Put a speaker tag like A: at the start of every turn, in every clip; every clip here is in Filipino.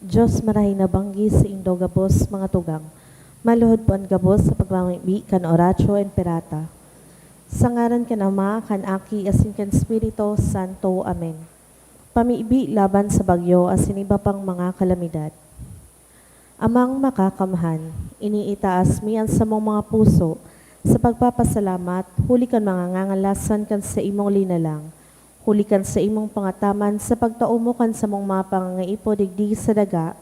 A: Diyos marahay na banggi sa indo gabos mga tugang. Maluhod po ang gabos sa pagmamaibi kan oratio en perata. Sa ngaran kan Ama, kan Aki, asin kan Spirito Santo. Amen. Pamiibi laban sa bagyo asin iba pang mga kalamidad. Amang makakamhan, iniitaas mi ang samong mga puso sa pagpapasalamat, huli kan mga ngangalasan kan sa imong linalang. Huli kan sa imong pangataman sa pagtaumo kan sa mong mga pangangaipo digdi sa daga,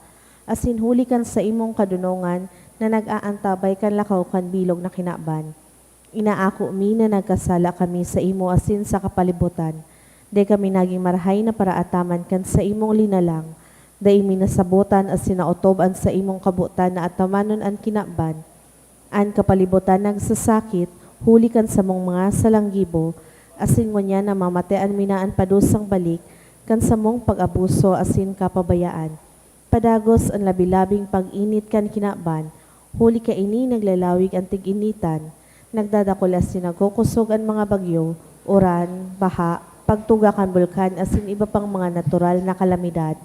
A: asin huli kan sa imong kadunungan na nag-aantabay kan lakaw kan bilog na kinaban. Inaako mi na nagkasala kami sa imo asin sa kapalibutan. De kami naging marahay na paraataman kan sa imong linalang. Da imi nasabutan asin naotoban sa imong kabutan na atamanon an kinaban. An kapalibutan nagsasakit, huli kan sa mong mga salanggibo, asin ngunya na mamatean minaan padusang balik, kan sa mong pag-abuso asin kapabayaan. Padagos ang labilabing pag-init kan kinaban, huli ka ini naglalawig ang tig-initan, nagdadakol asin nagkukusog ang mga bagyo, uran, baha, pagtuga kan bulkan asin iba pang mga natural na kalamidad.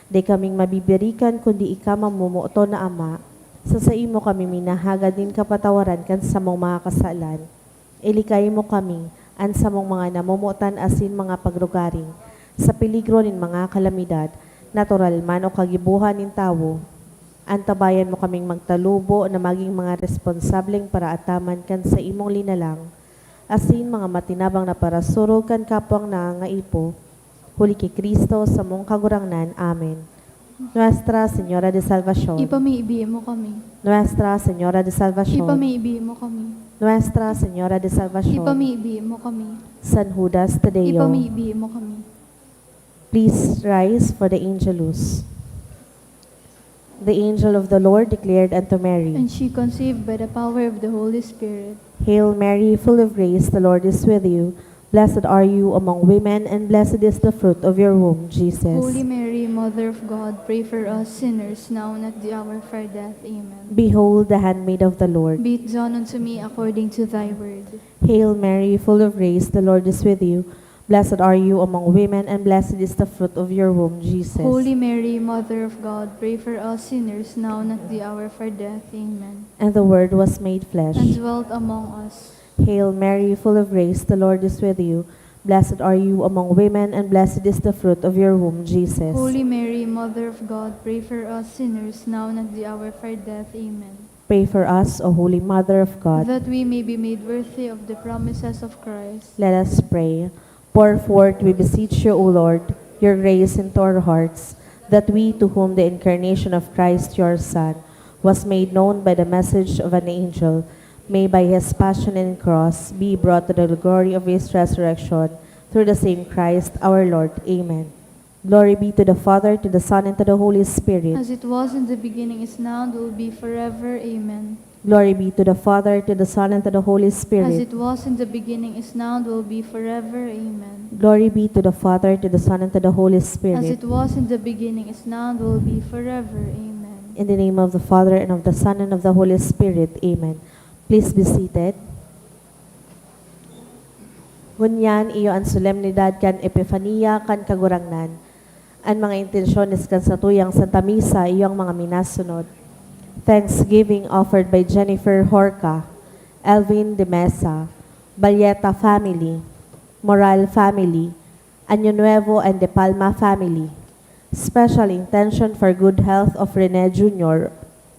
A: Di kaming mabibirikan kundi ika mamumuoto na Ama, sa imo kami minahagad din kapatawaran kan sa mong mga kasalan. Ilikay mo kami, an sa mong mga namumuotan asin mga pagrugaring, sa peligro nin mga kalamidad, natural man o kagibuhan nin tawo. Antabayan mo kaming magtalubo na maging mga responsableng paraataman kan sa imong linalang, asin mga matinabang na parasurog kan kapwang nangangaipo, huli kay Kristo sa mong kagurangnan. Amen. Nuestra Señora de Salvación.
B: Ipamiibi mo kami.
A: Nuestra Señora de Salvación.
B: Ipamiibi mo kami.
A: Nuestra Señora de Salvación.
B: Ipamiibi mo kami.
A: San Judas Tadeo.
B: Ipamiibi mo kami.
A: Please rise for the Angelus. The angel of the Lord declared unto Mary,
B: And she conceived by the power of the Holy Spirit.
A: Hail Mary, full of grace, the Lord is with you. Blessed are you among women, and blessed is the fruit of your womb, Jesus.
B: Holy Mary, Mother of God, pray for us sinners now and at the hour of our death. Amen.
A: Behold the handmaid of the Lord.
B: Be it done unto me according to thy word.
A: Hail Mary, full of grace, the Lord is with you. Blessed are you among women, and blessed is the fruit of your womb, Jesus.
B: Holy Mary, Mother of God, pray for us sinners now and at the hour of our death. Amen.
A: And the Word was made flesh.
B: And dwelt among us.
A: Hail Mary, full of grace, the Lord is with you. Blessed are you among women, and blessed is the fruit of your womb, Jesus.
B: Holy Mary, Mother of God, pray for us sinners now and at the hour of our death. Amen.
A: Pray for us, O Holy Mother of God.
B: That we may be made worthy of the promises of Christ.
A: Let us pray. Pour forth, we beseech you, O Lord, your grace into our hearts, that we, to whom the incarnation of Christ your Son was made known by the message of an angel, may by his passion and cross be brought to the glory of his resurrection, through the same Christ our Lord. Amen. Glory be to the Father, to the Son, and to the Holy Spirit.
B: As it was in the beginning, is now, and will be forever. Amen.
A: Glory be to the Father, to the Son, and to the Holy
B: As
A: Spirit.
B: it was in the beginning, is now, and will be forever. Amen.
A: Glory be to the Father, to the Son, and to the Holy
B: As
A: Spirit.
B: it was in the beginning, is now, and will be forever. Amen.
A: In the name of the Father, and of the Son, and of the Holy Spirit. Amen. Please be seated. Ngunyan, iyo ang solemnidad kan Epifania kan kagurangnan. Ang mga intensyones kan sa tuyang Santa Misa, iyo ang mga minasunod. Thanksgiving offered by Jennifer Horca, Elvin de Mesa, Balyeta family, Moral family, Año Nuevo and De Palma family. Special intention for good health of Rene Jr.,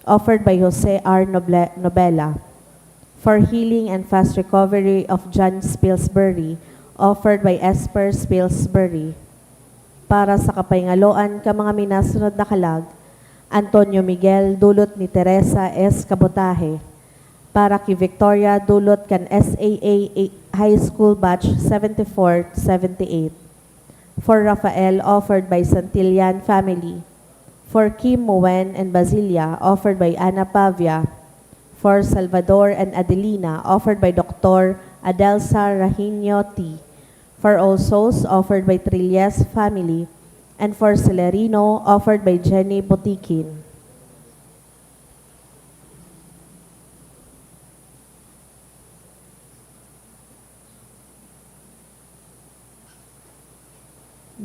A: offered by Jose R. Nobela. For healing and fast recovery of John Spilsbury, offered by Esper Spilsbury. Para sa kapayngaloan ka mga minasunod na kalag, Antonio Miguel dulot ni Teresa S. Cabotaje. Para kay Victoria dulot kan SAA High School Batch 74-78. For Rafael offered by Santillan family. For Kim Moen and Basilia offered by Ana Pavia. For Salvador and Adelina offered by Dr. Adelsa Rahino T. For All Souls offered by Trillas family. And for Celerino offered by Jenny Botikin.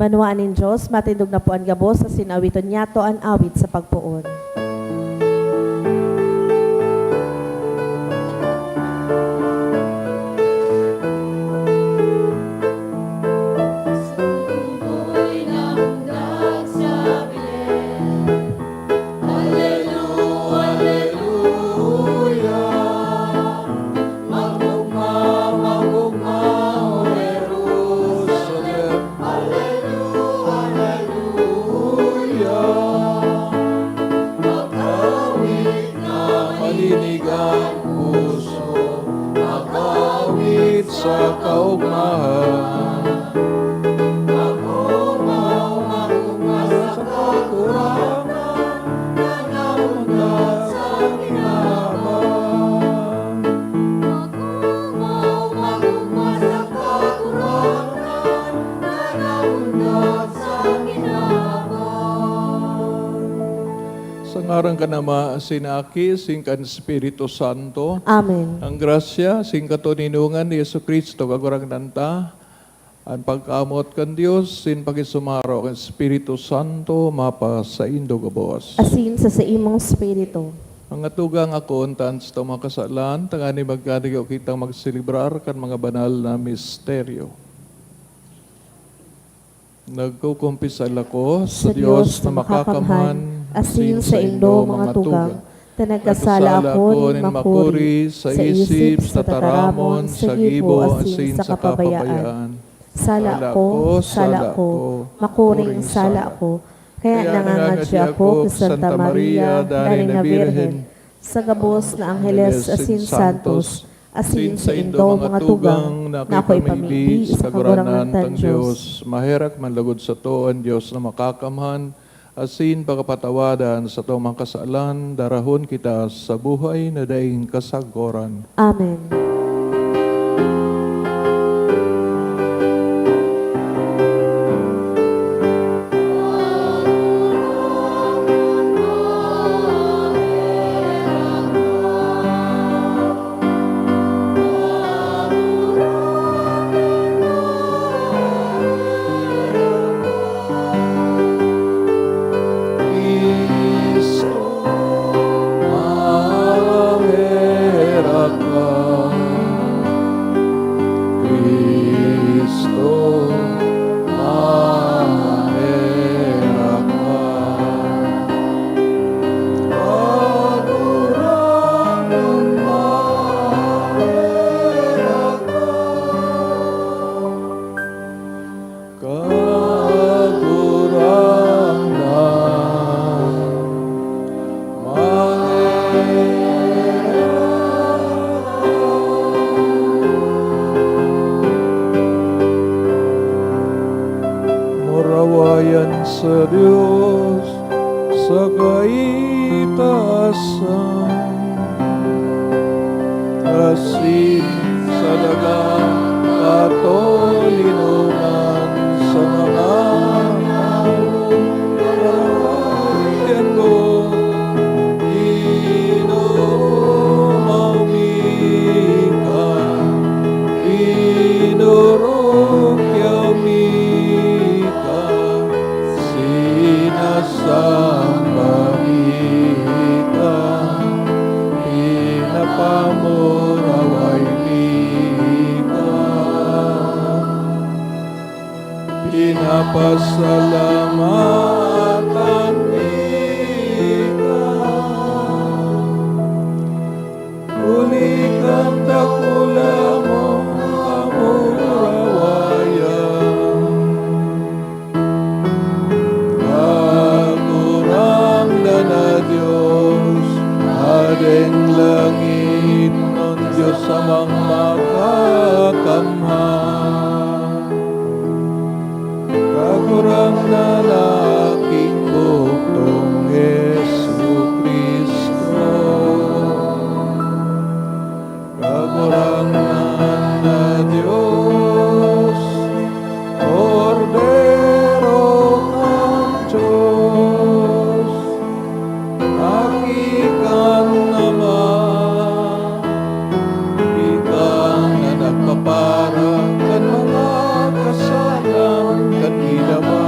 A: Banwaan nin Diyos, matindog na po ang gabos sa sinawiton niya to ang awit sa pagpuon.
C: Sa kaugmahan, sa kakurangan, nanamundag sa kinaban. Magugma sa kakurangan, nanamundag sa kinaban. Sa ngaran ka nama, sinaki, singkan Espiritu Santo,
A: Amen.
C: ang grasya, sing katuninungan ni Yesu Kristo, kagurang nanta, ang pagkamot kan Diyos, sin pagisumaro kan Espiritu Santo, mapa sa indo gabos.
A: Asin sa imong spirito.
C: Ang atugang ako, tans to mga kasalan, tangani magkadigaw kitang magsilibrar kan mga banal na misteryo. Nagkukumpisal ako sa Diyos na makakamhan,
A: asin sa indo mga tugang, tanagkasala ako nin makuri sa isip, sa taramon, sa gibo, asin sa kapabayaan. Sala ko, makuring sala ko, kaya nangangadya ako kay Santa Maria, dahil na Virgen, sa gabos na Angeles, asin santos, asin sa indo mga tugang, na ako'y pamili sa kagurangan ng Diyos.
C: Maherak manlagod sa to ang Diyos na makakamhan, asin pagkapatawadan sa tomang kasalan, darahon kita sa buhay na daing kasagoran.
A: Amen.
C: Murawayan sa Diyos sa kaitaasan, asin sa dagang katolinunan sa mga murawayan ko, inumaumikan, inurok yamikan, sinasambalikan, pinapamuraway likan, pinapasalamatan likan, ulikan dakula mo amurawayan. Kagurang na Diyos, adeng langit ng Diyos amang makakamhan. Kagurang na laking buktong Yesu Kristo, kagurang na Diyos, Cordero ng Diyos, akikan naman, ikan na nagpapara kan mga kasalan, kan ilaman.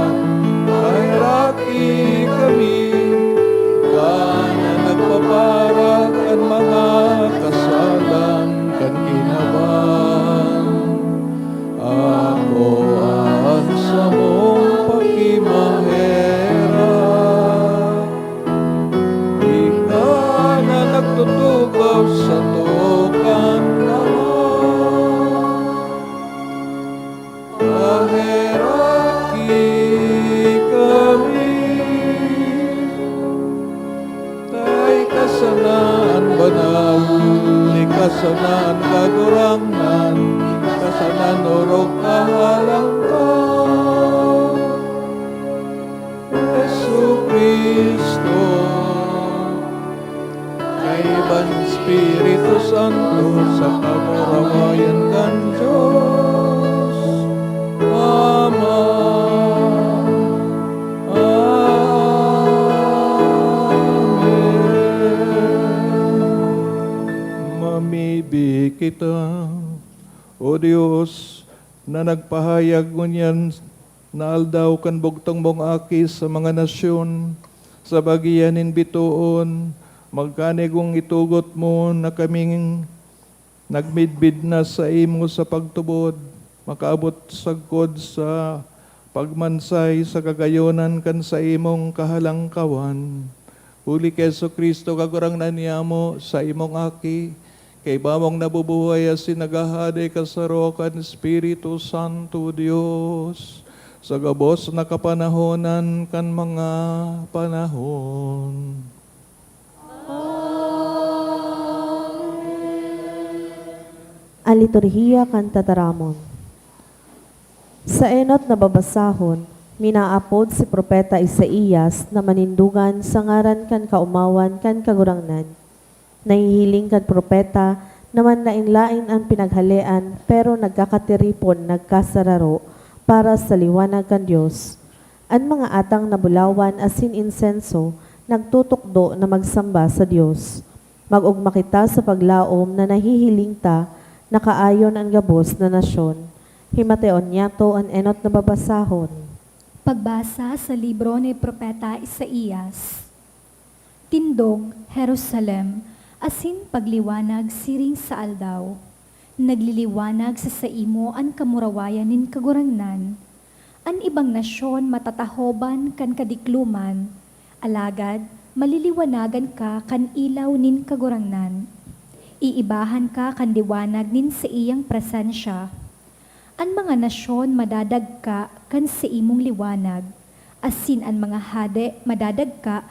C: nagtutugaw sa tukan naman. Aheraki kami, tay kasanaan banal, ni kasanaan kagurangan, kasanaan orok kahalang ka. Yesu Kristo, kaiban Espiritu Santo, sa kamurawayan kan Diyos, Ama. Amen. Mamibi kita, O Diyos, na nagpahayag ngunyan na aldaw kan bugtong mong aki sa mga nasyon, sa bagiyanin bituon, magkanigong itugot mo na kaming nagmidbid na sa imo sa pagtubod, makaabot sagkod sa pagmansay sa kagayonan kan sa imong kahalangkawan. Huli kay Jesu Kristo kagurang naniyamo sa imong aki, kay bamong nabubuhay as sinagahade kasarokan Espiritu Santo Dios, sa gabos na kapanahonan kan mga panahon.
A: Ang liturhiya kan tataramon. Sa enot na babasahon, minaapod si Propeta Isaías na manindugan sa ngaran kan kaumawan kan kagurangnan. Nahihiling kan propeta naman lain-lain ang pinaghalian pero nagkakatiripon nagkasararo para sa liwanag kan Diyos. Ang mga atang nabulawan asin insenso nagtutukdo na magsamba sa Diyos. Mag-ugma kita sa paglaom na nahihiling ta nakaayon ang gabos na nasyon. Himateon niyato ang enot na babasahon.
D: Pagbasa sa libro ni Propeta Isaías. Tindog, Jerusalem, asin pagliwanag siring sa aldaw. Nagliliwanag sa saimo an kamurawayan nin kagurangnan. An ibang nasyon matatahoban kan kadikluman. Alagad, maliliwanagan ka kan ilaw nin kagurangnan. Iibahan ka kan liwanag nin sa iyang presensya. An mga nasyon madadag ka kan sa imong liwanag. Asin an mga hade madadag ka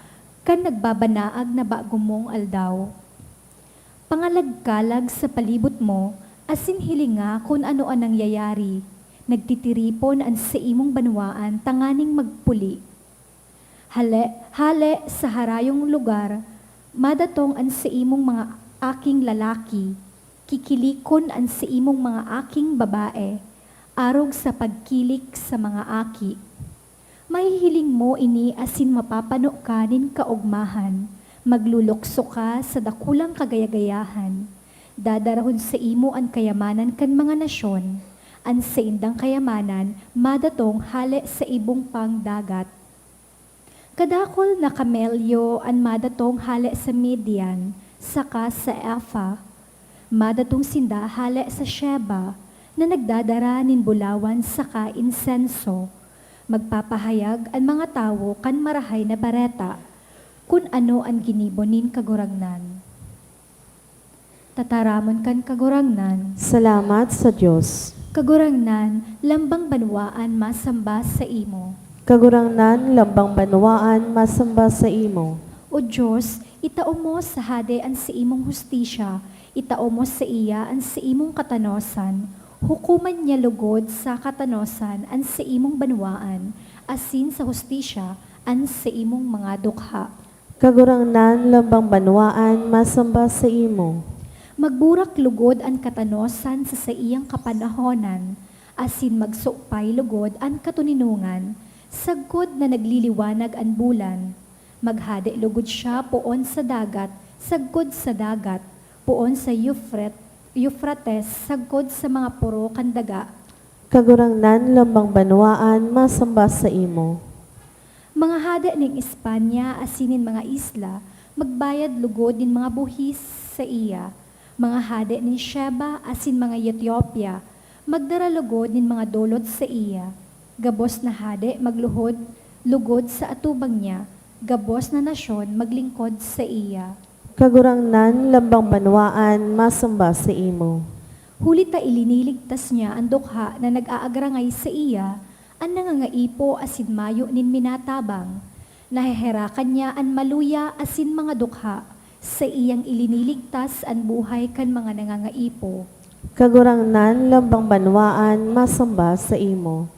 D: kan nagbabanaag na bago mong aldaw. Pangalagkalag sa palibot mo, asin hilinga kung ano ang nangyayari. Nagtitiripon ang sa imong banwaan, tanganing magpuli. Hale sa harayong lugar, madatong ang sa imong mga aking lalaki, kikilikon ang sa imong mga aking babae, arog sa pagkilik sa mga aki. Mahihiling mo ini asin mapapano ka nin kaugmahan, maglulukso ka sa dakulang kagayagayahan. Dadarahon sa imo ang kayamanan kan mga nasyon, ang sa indang kayamanan, madatong hale sa ibong pang dagat. Kadakol na kamelyo ang madatong hale sa Midian, saka sa Efa. Madatong sinda hale sa Sheba, na nagdadara nin bulawan saka insenso. Magpapahayag ang mga tao kan marahay na bareta, kung ano ang ginibonin kagurangnan. Tataramon kan kagurangnan.
A: Salamat sa Diyos.
D: Kagurangnan, lambang banwaan masamba sa imo.
A: Kagurangnan, lambang banwaan, masamba sa imo.
D: O Diyos, itao mo sa hade ang sa imong hustisya, itao mo sa iya ang sa imong katanosan, hukuman niya lugod sa katanosan ang sa imong banwaan, asin sa hustisya ang sa imong mga dukha.
A: Kagurangnan, lambang banwaan, masamba sa imo.
D: Magburak lugod ang katanosan sa iyang kapanahonan, asin magsupay lugod ang katuninungan, sagkod na nagliliwanag ang bulan. Maghade lugod siya poon sa dagat, sagkod sa dagat, poon sa Euphrates, sagkod sa mga puro kandaga.
A: Kagurangnan, lambang banwaan, masamba sa imo.
D: Mga hada ning Espanya, asinin mga isla, magbayad lugod din mga buhis sa iya. Mga hada ning Sheba, asin mga Ethiopia, magdara lugod din mga dolot sa iya. Gabos na hade lugod sa atubang niya, gabos na nasyon maglingkod sa iya.
A: Kagurangnan lambang banwaan masamba sa imo.
D: Huli ta iliniligtas niya ang dukha na nag-aagrangay sa iya, ang nangangaipo asin mayo nin minatabang. Naheherakan niya ang maluya asin mga dukha, sa iyang iliniligtas ang buhay kan mga nangangaipo.
A: Kagurangnan lambang banwaan masamba sa imo.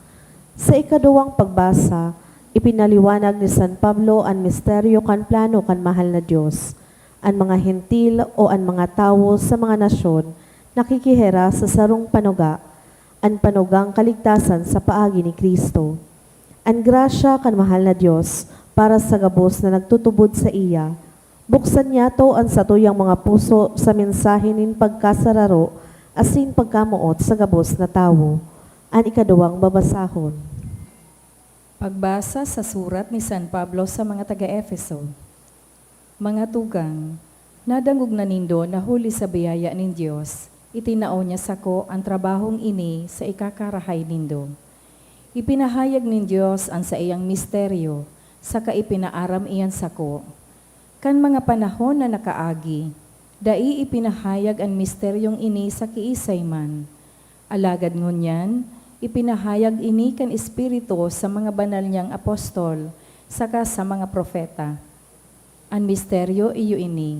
A: Sa ikaduwang pagbasa, ipinaliwanag ni San Pablo ang misteryo kan plano kan mahal na Diyos. Ang mga hentil o ang mga tawo sa mga nasyon nakikihera sa sarong panuga, ang panugang kaligtasan sa paagi ni Kristo. Ang grasya kan mahal na Diyos para sa gabos na nagtutubod sa iya. Buksan niya to ang satuyang mga puso sa mensahe nin pagkasararo asin pagkamuot sa gabos na tawo. Ang ikaduwang babasahon.
E: Pagbasa sa surat ni San Pablo sa mga taga-Efeso. Mga tugang, nadangog na nindo na huli sa biyaya nin Diyos, itinao niya sako ang trabahong ini sa ikakarahay nindo. Ipinahayag nin Diyos ang sa iyang misteryo, saka ipinaaram iyan sako. Kan mga panahon na nakaagi, dai ipinahayag ang misteryong ini sa kiisay man. Alagad ngunyan, ipinahayag ini kan Espiritu sa mga banal niyang apostol, saka sa mga propeta. Ang misteryo iyo ini,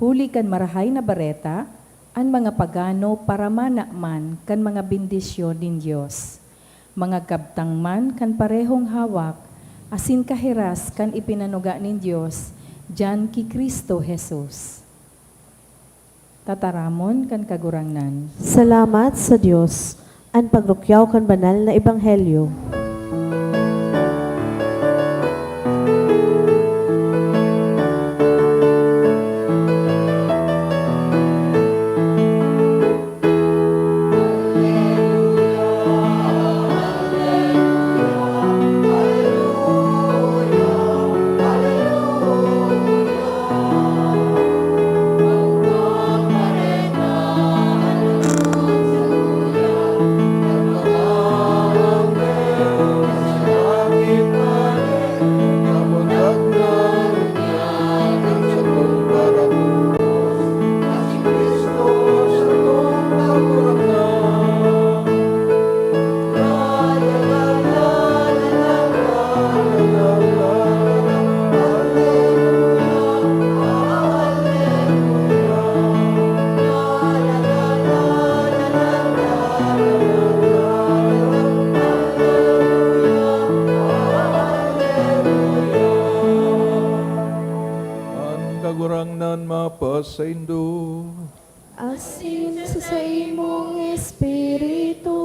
E: huli kan marahay na bareta, ang mga pagano para manakman kan mga bendisyon din Diyos. Mga kabtang man kan parehong hawak, asin kahiras kan ipinanuga nin Diyos, diyan ki Kristo Jesus. Tataramon kan kagurangnan.
A: Salamat sa Diyos. Ang pagrukyaw kan banal na ebanghelyo.
C: Kagurangnan mapasaindo.
A: Asin sa imong espiritu.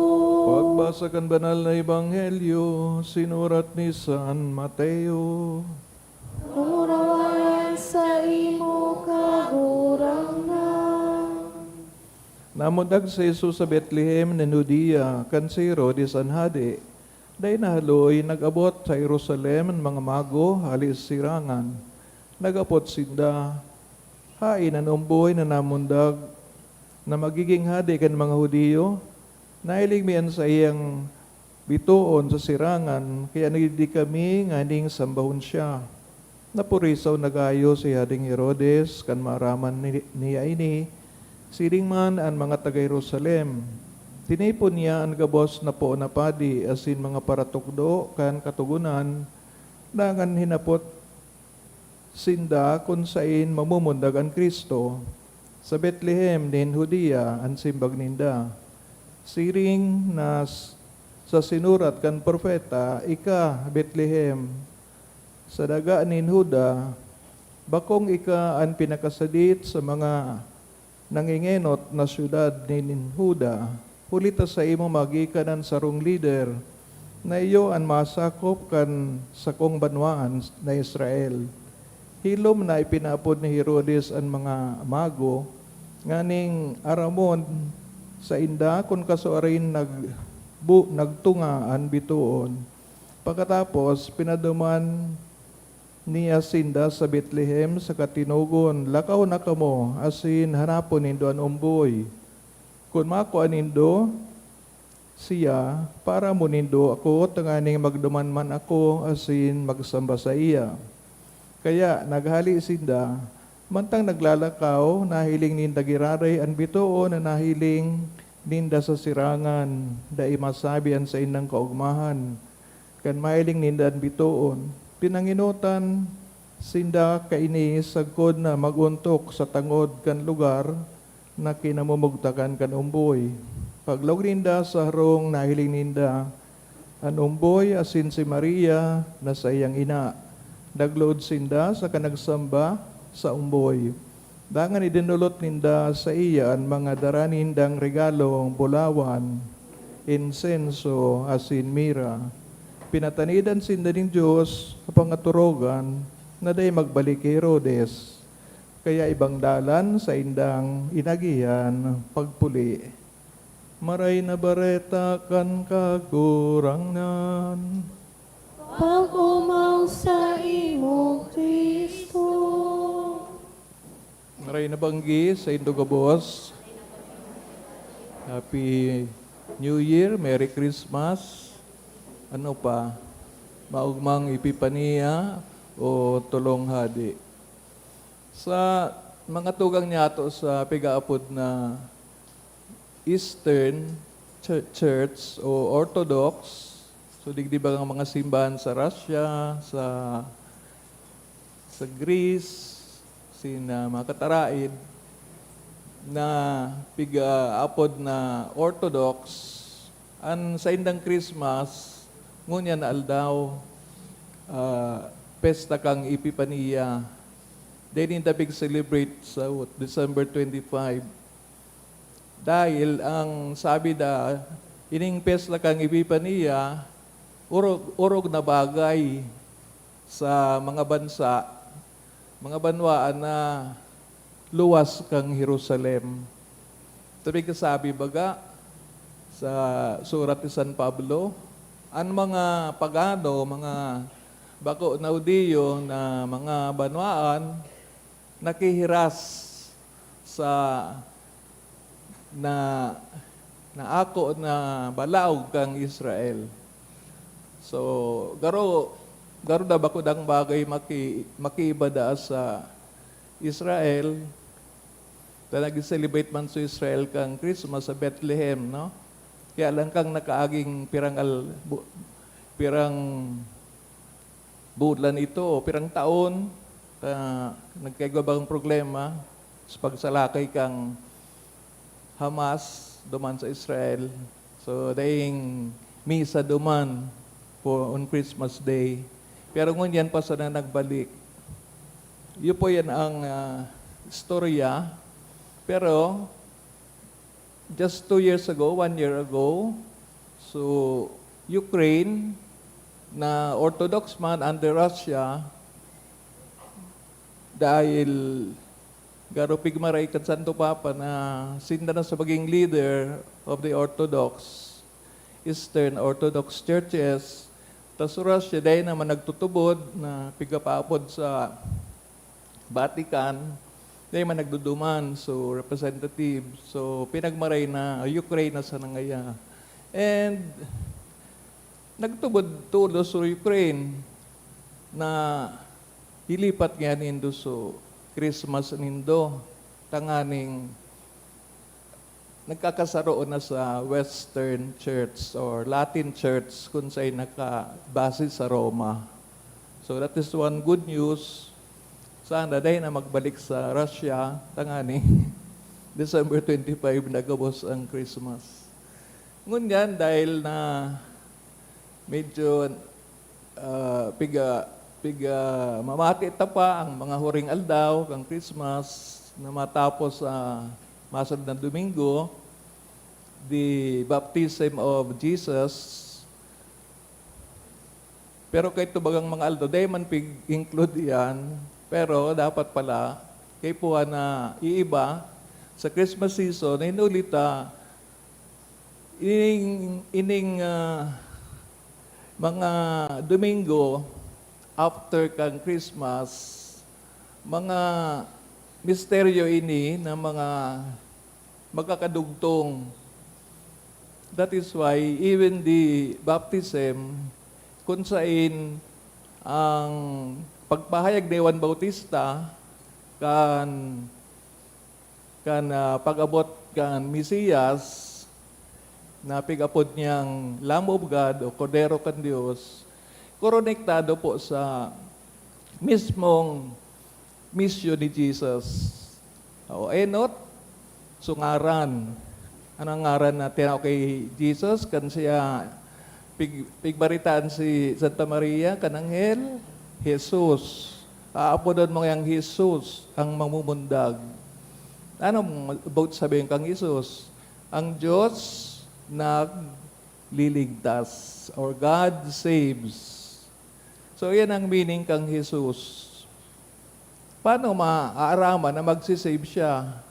C: Pagbasa kan banal na ebanghelyo, sinurat ni San Mateo.
A: Unawayan sa imo kagurangnan.
C: Namundag sa Jesus sa Bethlehem ng Judea, kan si Herodes ang hadi. Day nahaloy, nag-abot sa Jerusalem ang mga mago, halis sirangan. Nagapot sinda, hain ang umboy na namundag, na magiging hadi kan mga Hudiyo, nailigmian sa iyang bituon sa sirangan, kaya nagdi kami nganing sambahon siya. Napurisaw nagayo si Hading Herodes, kan maraman niya ini, siring man ang mga taga-Jerusalem. Tinipon niya ang gabos na po na padi, asin mga paratukdo, kan katugunan, nangan hinapot sinda kung sain mamumundag ang Kristo. Sa Bethlehem din Judea ang simbag ninda. Siring na sa sinurat kan propeta, ika Bethlehem, sa daga nin Huda, bakong ika ang pinakasadit sa mga nangingenot na syudad nin Huda, hulita sa imo magikanan sarong leader, na iyo ang masakop kan sakong banwaan na Israel. Hilom na ipinapod ni Herodes ang mga mago, nganing aramon sa inda kung kasuarin nagtunga ang bituon. Pagkatapos, pinaduman niya sinda sa Bethlehem sa katinugon, lakaw na kamo, asin hanapon nindo ang umboy. Kung makuha nindo siya, para mo nindo ako, tanganing magduman man ako, asin magsamba sa iya. Kaya naghali sinda, Mantang naglalakaw, nahiling ninda giraray an bituon na nahiling ninda sa sirangan, dai masabian sa inang kaugmahan. Kan mahiling ninda an bituon, pinanginutan sinda kaini sagkod na maguntok sa tangod kan lugar na kinamumugtakan kan umboy. Paglawag ninda sa harong nahiling ninda an umboy asin si Maria na sa iyang ina. Naglood sinda sa kanagsamba sa umboy. Dangan idinulot ninda sa iya ang mga daranindang regalong bulawan, insenso, asin mira. Pinatanidan sinda ng Diyos sa pangaturogan na day magbalik kay Herodes. Kaya ibang dalan sa indang inagihan pagpuli. Maray na bareta kan kagurangnan.
A: Pag-umaw sa imo, Kristo.
C: Maray na banggi sa Indogabos. Happy New Year, Merry Christmas. Ano pa? Maugmang Epipania o Tulong Hadi. Sa mga tugang niyato sa pigaapod na Eastern Church o Orthodox, so digdibang ang mga simbahan sa Russia, sa Greece, sina mga kataraid, na pigaapod na Orthodox, an sa indang Christmas, ngunyan na aldaw, pesta kang Epipania. Then in the big celebrate sa December 25. Dahil ang sabi da, ining pesta kang Epipania, urog na bagay sa mga bansa, mga banwaan na luwas kang Jerusalem. Tabi kasabi baga sa surat ni San Pablo, ang mga pagano, mga bako na Udiyo na mga banwaan, nakihiras sa na ako na balaog kang Israel. So, garo da bako dang bagay makiibada sa Israel. Ta nag-celebrate man sa Israel kang Christmas sa Bethlehem, no? Kaya lang kang nakaaging pirang budlan ito, pirang taon, nagkaigabang problema sa pagsalakay kang Hamas duman sa Israel. So, daing misa duman on Christmas Day. Pero ngunyan pa sa na nagbalik. Yun po yan ang istorya. Pero, just 2 years ago, 1 year ago, so, Ukraine, na Orthodox man under Russia, dahil garo pigmaray kan Santo Papa na sinda na sa baging leader of the Orthodox, Eastern Orthodox Churches, tas Russia dahil naman nagtutubod na pigapapod sa Vatican, dahil man nagduduman, so representative, so pinagmaray na Ukraine na sa nangaya. And nagtubod tulo sa Ukraine na ilipat nga nindo so Christmas nindo tanganing nagkakasaroon na sa Western Church or Latin Church kung sa'y nakabase sa Roma. So that is one good news. Sana dahil na magbalik sa Russia tanganing December 25 nagabos ang Christmas. Ngunyan dahil na medyo piga mamati pa ang mga huring aldaw kang Christmas na matapos sa masod na Domingo, the baptism of Jesus. Pero kahit bagang mga aldaw, dahil man include yan, pero dapat pala kay po na iiba sa Christmas season, inulita ining mga Domingo after kang Christmas, mga misteryo ini na mga magkakadugtong. That is why even the baptism, kung saan ang pagpahayag ni Juan Bautista kan pag-abot kan Mesiyas na pig-apod niyang Lamb of God o Kordero kan Dios, konektado po sa mismong mission ni Jesus. O enot, sungaran. Anong ngaran na tinaw kay Jesus? Kan siya pigbaritaan si Santa Maria, kananghel, Jesus. Aapodon mo yang Jesus, ang mamumundag. Anong about sabihin kang Jesus? Ang Diyos nagliligtas or God saves. So yan ang meaning kang Jesus. Paano maaaraman na magsisave siya?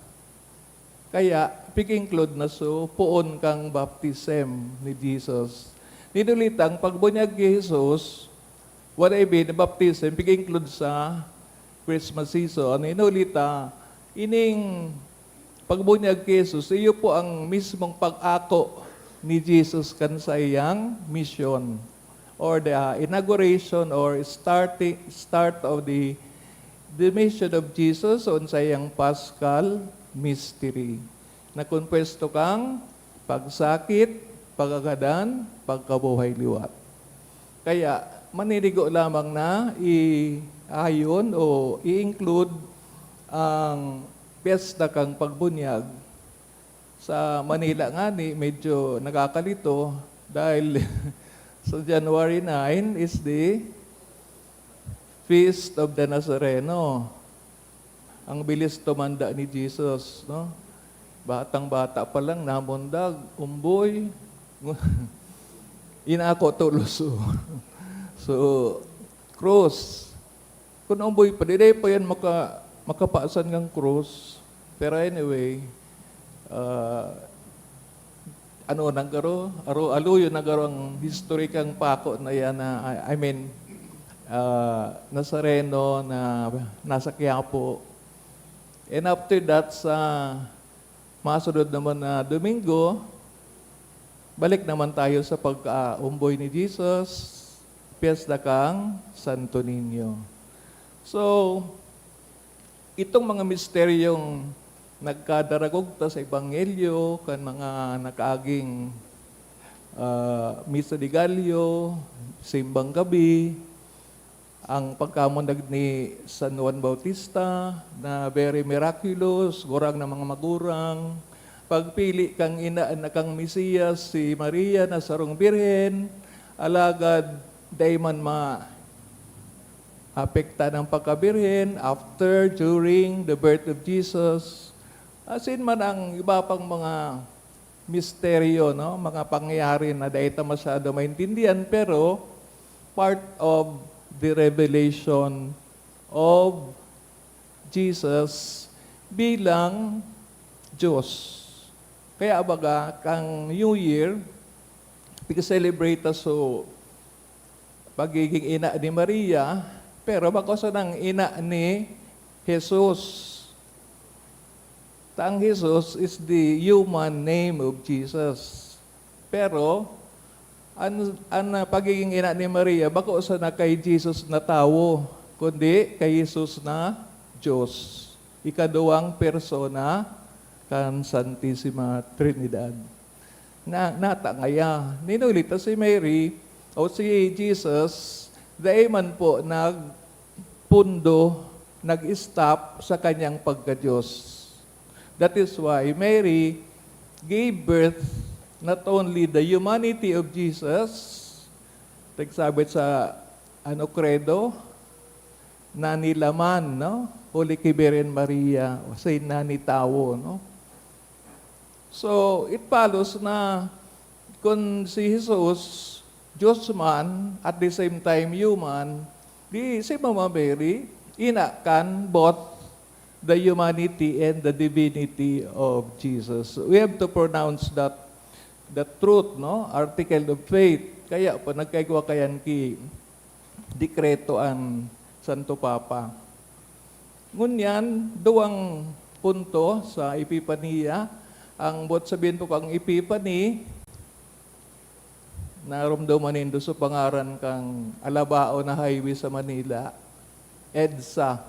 C: Kaya, pig-include na so, puon kang baptism ni Jesus. Ninulitang pagbunyag ni Jesus, what I mean, baptism, pig-include sa Christmas season. Ninulita, ining pagbunyag ni Jesus, iyo po ang mismong pag-ako ni Jesus kan sa iyang mission or the inauguration or start of the mission of Jesus on sa iyang Paschal mystery. Nakonpwesto kang pagsakit, pagagadan, pagkabuhay liwat. Kaya manirigo lamang na i-ayon o i-include ang piyesta kang pagbunyag. Sa Manila nga medyo nakakalito dahil sa January 9 is the Feast of the Nazareno. Ang bilis tumanda ni Jesus, no? Batang-bata pa lang, namundag, umboy, inako tuluso. So, cross. Kung umboy pa, di pa yan makapaasan ng cross. Pero anyway, aluyo nagaro ang history kang pako na yan na, Nazareno na nasa Quiapo. And after that, sa masunod naman na Domingo, balik naman tayo sa pagka-umboy ni Jesus, Piyesta kang Santo Niño. So, itong mga misteryong nagkadaragog ta sa Ebanghelyo, kan mga nakaaging Misa de Gallo, Simbang Gabi, ang pagkamundag ni San Juan Bautista na very miraculous, gurang ng mga magurang, pagpili kang ina na kang Mesiyas, si Maria na sarong birhen, alagad dayman apekta ng pagkabirhen after, during the birth of Jesus. Asin man ang iba pang mga misteryo, no? Mga pangyayari na dahil masyado maintindihan, pero part of the revelation of Jesus bilang Diyos. Kaya baga, kang New Year, pag-celebrate so pagiging ina ni Maria, pero bako sa ng ina ni Jesus. Ang Jesus is the human name of Jesus. Pero, ang pagiging ina ni Maria, bako sa na kay Jesus na tao, kundi kay Jesus na Diyos. Ikaduwang persona kan Santissima Trinidad. Natangaya. Ninulita si Mary o si Jesus, daiman po nagpundo, nag-stop sa kanyang pagka-Diyos. That is why Mary gave birth not only the humanity of Jesus, nagsabi sa credo, nani laman, no? Holy Virgin Maria, o say nani tao, no? So, it follows na kung si Jesus, Diyos man, at the same time human, di si Mama Mary, inakan both the humanity and the divinity of Jesus. We have to pronounce that the truth, no? Article of faith. Kaya po nagkaigwa kayan ki dekreto ang Santo Papa. Ngunyan, duwang punto sa Epipania, ang bot sabihin po kang Epiphany, narumdumanin do sa pangaran kang Alabao na highway sa Manila, EDSA.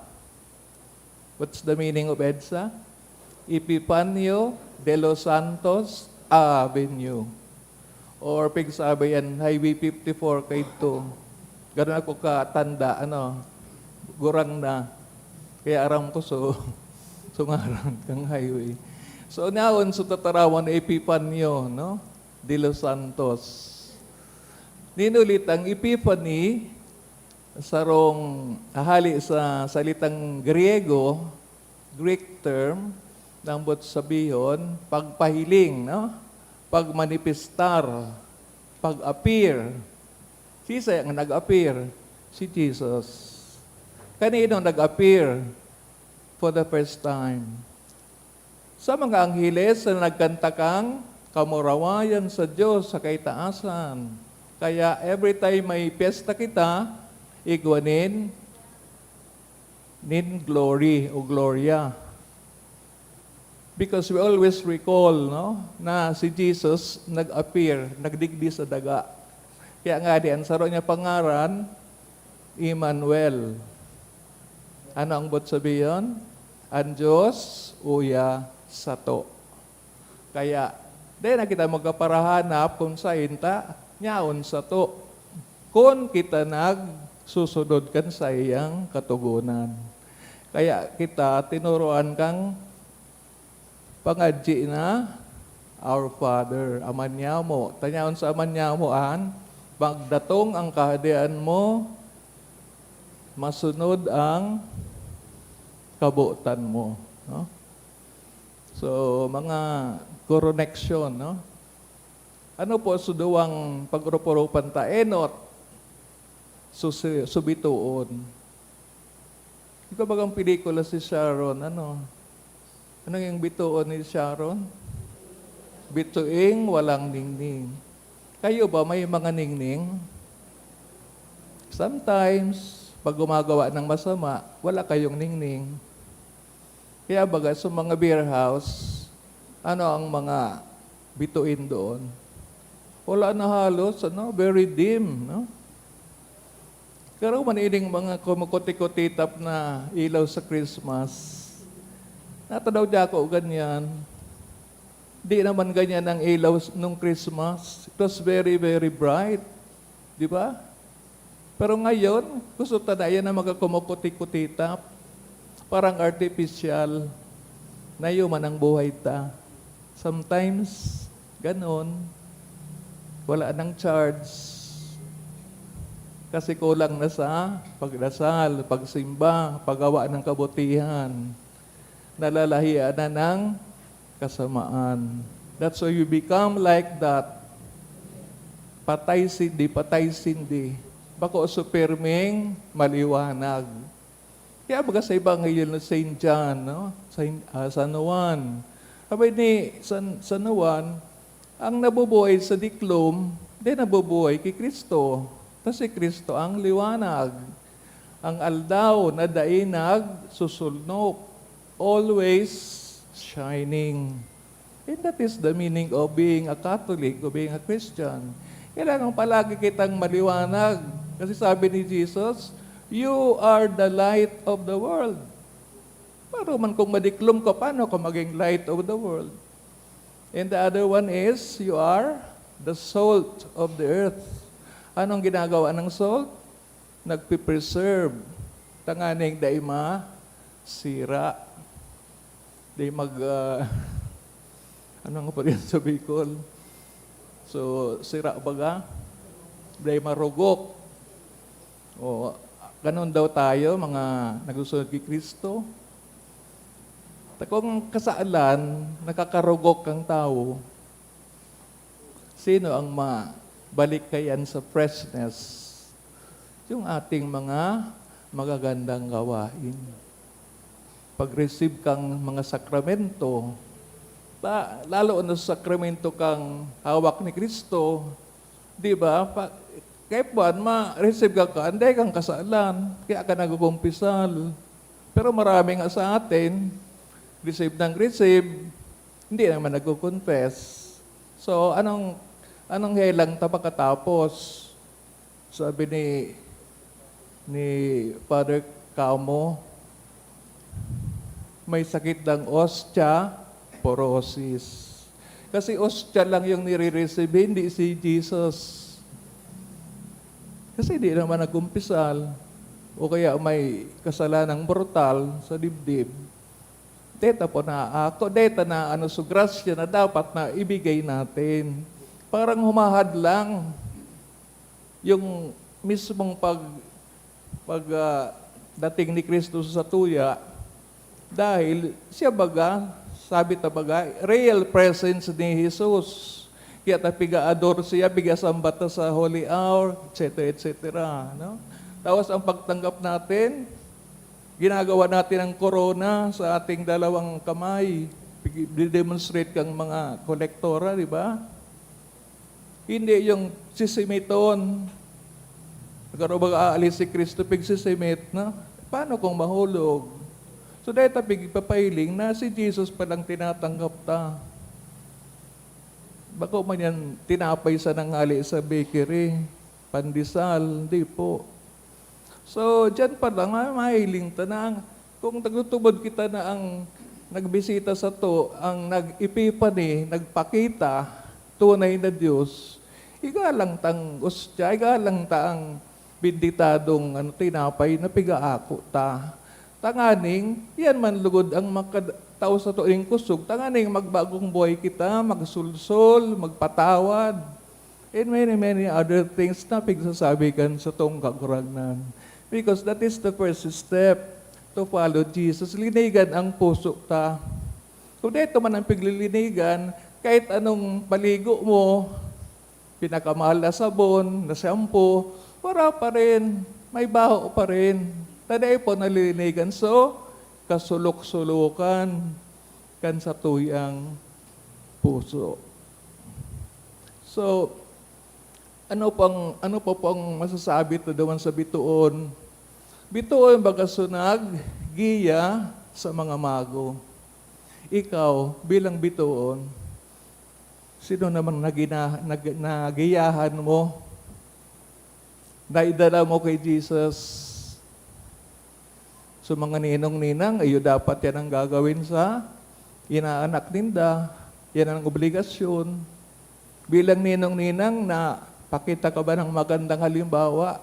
C: What's the meaning of EDSA? Epifanio de los Santos Avenue. Or pigsabi yan, Highway 54 kay to. Ganun ako katanda, gurang na. Kaya aram ko sungaran kang highway. So naon sa tatarawan Epifanio, no? De los Santos. Ninulit ang Epiphany, sarong ahali sa salitang Griego, Greek term, nambot sabihon, pagpahiling, no? Pagmanifestar, pag-appear. Sisa ang nag-appear? Si Jesus. Kanino nag-appear for the first time? Sa mga angheles na nagkantakang kamurawayan sa Diyos sa kaitaasan. Kaya every time may piyesta kita, igwanin nin glory o gloria. Because we always recall, no, na si Jesus nag-appear, nagdigdi sa daga. Kaya nga di, ang saro niya pangaran, Emmanuel. Ano ang bot sabihin? Ang Diyos uya sato. Kaya, di na kita magkaparahanap kung sa inta, nyaon sato. Kung kita nagsusunod kan sa iyang katugunan. Kaya kita tinuruan kang pangadji na Our Father, aman niya mo. Tanyaon sa aman niya mo, magdatong ang kahadian mo, masunod ang kabutan mo. No? So, mga connection, no? Ano po suduwang pagrupurupan ta? Enot, subituon. Ikaw bagang pelikula si Sharon, ano yung bituon ni Sharon? Bituing walang ningning. Kayo ba may mga ningning? Sometimes, pag gumagawa ng masama, wala kayong ningning. Kaya baga sa mga beer house, ano ang mga bituin doon? Wala na halos, very dim, no? Pero maniling mga kumukuti-kutitap na ilaw sa Christmas. Natadaw niya ako ganyan. Di naman ganyan ang ilaw nung Christmas. It was very, very bright. Di ba? Pero ngayon, gusto tanayan na magkakumukuti-kutitap. Parang artificial. Na human ang buhay ta. Sometimes, ganon. Wala nang charge. Kasi kulang na sa pagdasal, pagsimba, paggawa ng kabutihan. Nalalahian na ng kasamaan. That's why you become like that. Patay sindi. Bako superming maliwanag. Kaya baga sa Ebanghelyo ng St. John, no? San Juan. Sabi ni San Juan, ang nabubuhay sa diklom, di nabubuhay kay Kristo. Kasi Kristo ang liwanag. Ang aldaw na dainag susulnok. Always shining. And that is the meaning of being a Catholic, of being a Christian. Kailangan palagi kitang maliwanag. Kasi sabi ni Jesus, you are the light of the world. Pero man kung madiklom ka, paano ka maging light of the world? And the other one is, you are the salt of the earth. Anong ginagawa ng salt? Nagpipreserve. Tanganing daima, sira. Di ano nga pa rin sa Bicol? So, sira baga? Di marugok. O, ganun daw tayo, mga nagusunod kay Kristo. Kung kasaalan, nakakarugok kang tao, sino ang mabalikayan sa freshness? Yung ating mga magagandang gawain. Pag-receive kang mga sakramento, lalo na sa sakramento kang hawak ni Kristo, di ba? Kahit buwan, ma-receive ka, hindi kang kasalan, kaya ka nagkukumpisal. Pero marami nga sa atin, receive, hindi naman nagkukonfess. So, anong helang tapakatapos? Sabi ni Father Camo, may sakit ng osteoporosis. Kasi ostya lang yung nire-receive, hindi si Jesus. Kasi di naman nagkumpisal. O kaya may kasalanang brutal sa dibdib. Deta po na ako, deta na so grasya na dapat na ibigay natin. Parang humahad lang yung mismong dating ni Kristo sa tuya, dahil siya baga, sabi ta baga, real presence ni Jesus. Kaya tapiga-adore siya, bigasamba ta sa holy hour, etc. etc. No? Tapos ang pagtanggap natin, ginagawa natin ang corona sa ating dalawang kamay. Demonstrate kang mga kolektora, di ba? Hindi yung sisimiton. Nagkaroon ba aalis si Kristo pig sisimit, na? Paano kung mahulog? So dahil tapig papailing na si Jesus palang tinatanggap ta. Bako man yan tinapay sa nangali sa bakery, pandesal, hindi po. So, dyan pa lang, mahiling ta na kung nagtutubod kita na ang nagbisita sa to, ang nag-ipipani, nagpakita, tunay na Diyos, igalang tang ostya, igalang ta ang binditadong tinapay na pigaako ta. Tanganing, yan man lugod ang makatao sa tuwing kusog, tanganing magbagong buhay kita, magsulsol, magpatawad, and many other things na pigsasabi kan sa tong kaguragnan. Because that is the first step to follow Jesus. Linigan ang puso ta. Kung dito man ang piglilinigan, kahit anong paligo mo, pinakamahal na sabon, na shampoo, wala pa rin, may baho pa rin. Taday po nalilinigan. So, kasulok-sulukan kan sa tuyang puso. So, ano pa pang masasabi to doon sa bituon? Bituon baga sunag, giya sa mga mago. Ikaw, bilang bituon, sino namang nagiyahan mo? Naidala mo kay Jesus? So mga ninong-ninang, ayo dapat yan ang gagawin sa inaanak ninda. Yan ang obligasyon. Bilang ninong-ninang na pakita ka ba ng magandang halimbawa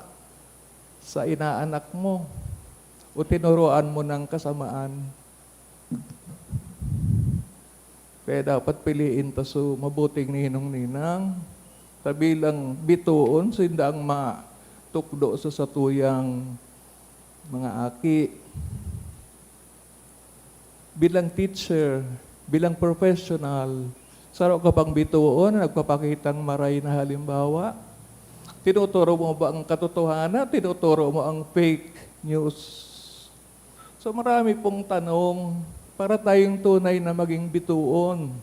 C: sa inaanak mo? O tinuruan mo ng kasamaan? Kaya dapat piliin ta so mabuting ninong-ninang. Bilang bituon, sindang matukdo sa satuyang mga aki. Bilang teacher, bilang professional, saro ka pang bituon, nagpapakitang maray na halimbawa. Tinuturo mo ba ang katotohanan? Tinuturo mo ang fake news? So marami pong tanong para tayong tunay na maging bituon.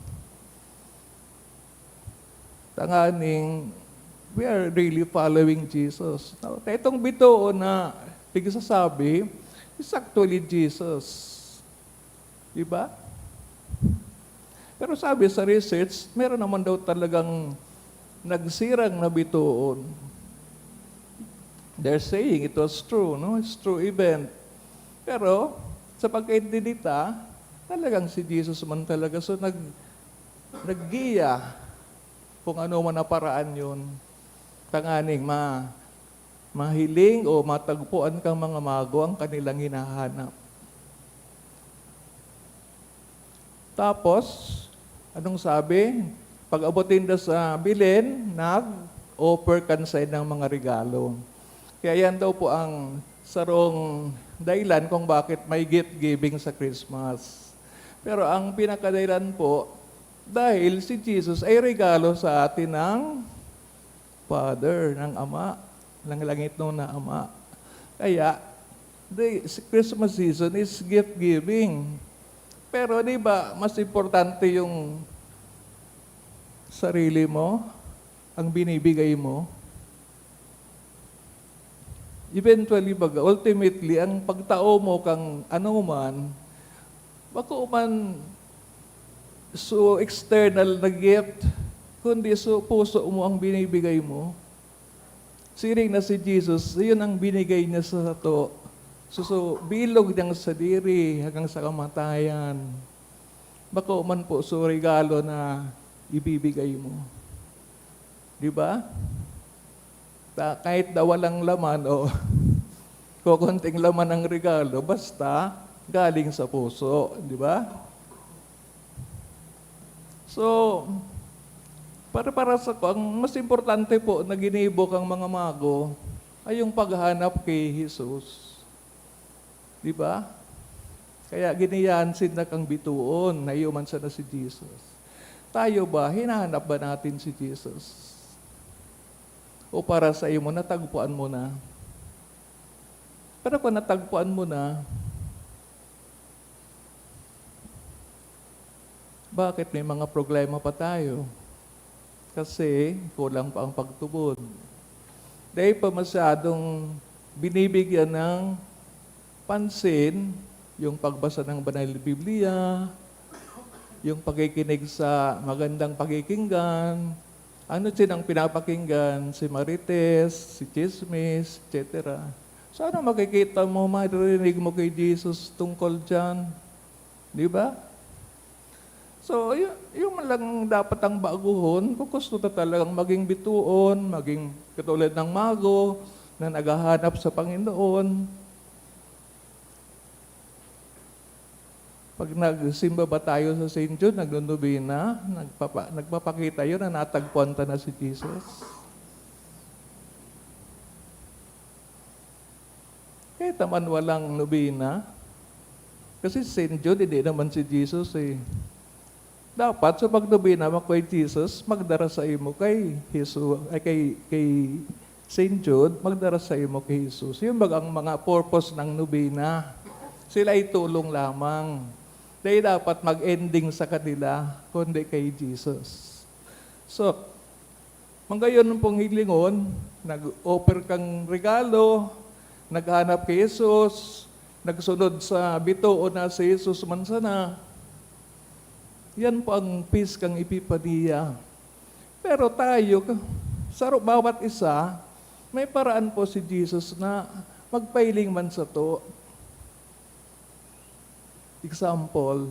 C: Tanganing, we are really following Jesus. Now, itong bituon na tigsasabi is actually Jesus. Diba? Pero sabi sa research, meron naman daw talagang nagsirang na bituon. They're saying it was true, no? It's true event. Pero, sa pagkaintindita, talagang si Jesus man talaga. So, naggiya kung ano man na paraan yun. Tanganing mahiling o matagpuan kang mga mago ang kanilang hinahanap. Tapos, anong sabi? Pag abutin na sa bilin, nag-offer kansain ng mga regalo. Kaya yan daw po ang sarong dahilan kung bakit may gift giving sa Christmas. Pero ang pinakadahilan po, dahil si Jesus ay regalo sa atin ng Father, ng Ama, ng langit no na Ama. Kaya, the Christmas season is gift giving. Pero di ba, mas importante yung sarili mo, ang binibigay mo. Eventually, baga, ultimately, ang pagtao mo kang ano man, bako man so external na gift, kundi so puso mo ang binibigay mo. Siring na si Jesus, yun ang binigay niya sa to. So, bilog niyang sa diri hanggang sa kamatayan. Bako man po so regalo na ibibigay mo. Di ba? Kahit na walang laman o kukunting laman ang regalo, basta galing sa puso. Di ba? So, para sa ko, ang mas importante po na ginibok ang mga mago ay yung paghanap kay Jesus. Di ba? Kaya giniyan na kang bituon, naiuman sa na si Jesus. Tayo ba, hinahanap ba natin si Jesus? O para sa iyo mo, natagpuan mo na? Pero kung natagpuan mo na, bakit may mga problema pa tayo? Kasi kulang pa ang pagtubod. Dahil pa masyadong binibigyan ng pansin yung pagbasa ng banal na Biblia, yung pakikinig sa magandang pakikinggan, ano din ang pinapakinggan? Si Marites, si Chismis, etc. So ano makikita mo, maririnig mo kay Jesus tungkol dyan? Di ba? So, yung lang dapat ang baguhon, kung gusto na talagang maging bituon, maging katulad ng mago, na naghahanap sa Panginoon. Pag nagsimba ba tayo sa St. Jude, nagnunubina, nagpapakita yun na natagpuan ta na si Jesus. Kahit naman walang nubina, kasi St. Jude, hindi naman si Jesus eh. Dapat sa pagnubina mo kay Jesus, magdara sa imo kay Jesus, ay kay St. Jude, magdara sa imo kay Jesus. Yung ang mga purpose ng nubina, sila ay tulong lamang. Dahil dapat mag-ending sa kanila, kundi kay Jesus. So, manggayon pong hilingon, nag-offer kang regalo, naghanap kay Jesus, nagsunod sa bituon na si Jesus man sana. Yan po ang peace kang ipipadiya. Pero tayo, sa bawat isa, may paraan po si Jesus na magpailing man sa to. Example,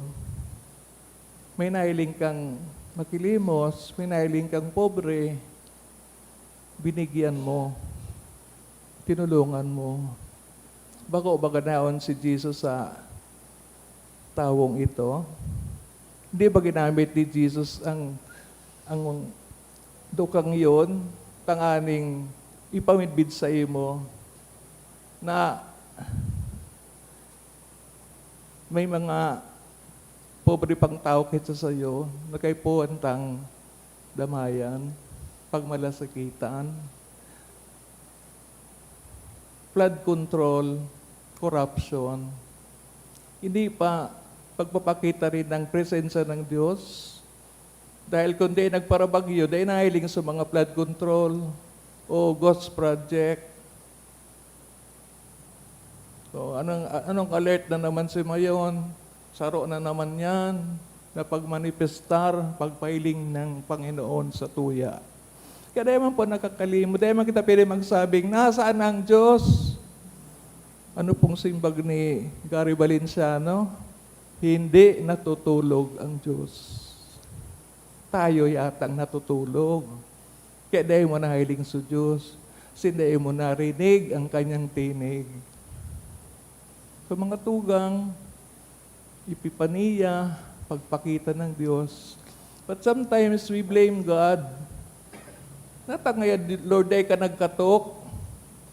C: may nahiling kang makilimos, may nahiling kang pobre, binigyan mo, tinulungan mo. Bako ba ganaon si Jesus sa tawong ito? Hindi ba ginamit ni Jesus ang dukang yon, tanganing ipamidbid sa imo na may mga pobre pang tao kaysa sa iyo na kay puwantang damayan, pagmalasakitan, flood control, corruption. Hindi pa pagpapakita rin ng presensya ng Diyos. Dahil kundi nagparabagyo, dahil nahiling sa mga flood control o ghost project. So, anong alert na naman si Mayon? Saro na naman yan na pagmanifestar, pagpailing ng Panginoon sa tuya. Kaya dahil man po nakakalimot, dahil man kita pwede magsabing, nasaan ang Diyos? Ano pong simbag ni Gary Valenciano? Hindi natutulog ang Diyos. Tayo yatang natutulog. Kaya dahil mo nahiling sa Diyos, sinday mo narinig ang kanyang tinig. Sa mga tugang, ipipaniya, pagpakita ng Diyos. But sometimes we blame God. Natangayad, Lord, ay ka nagkatok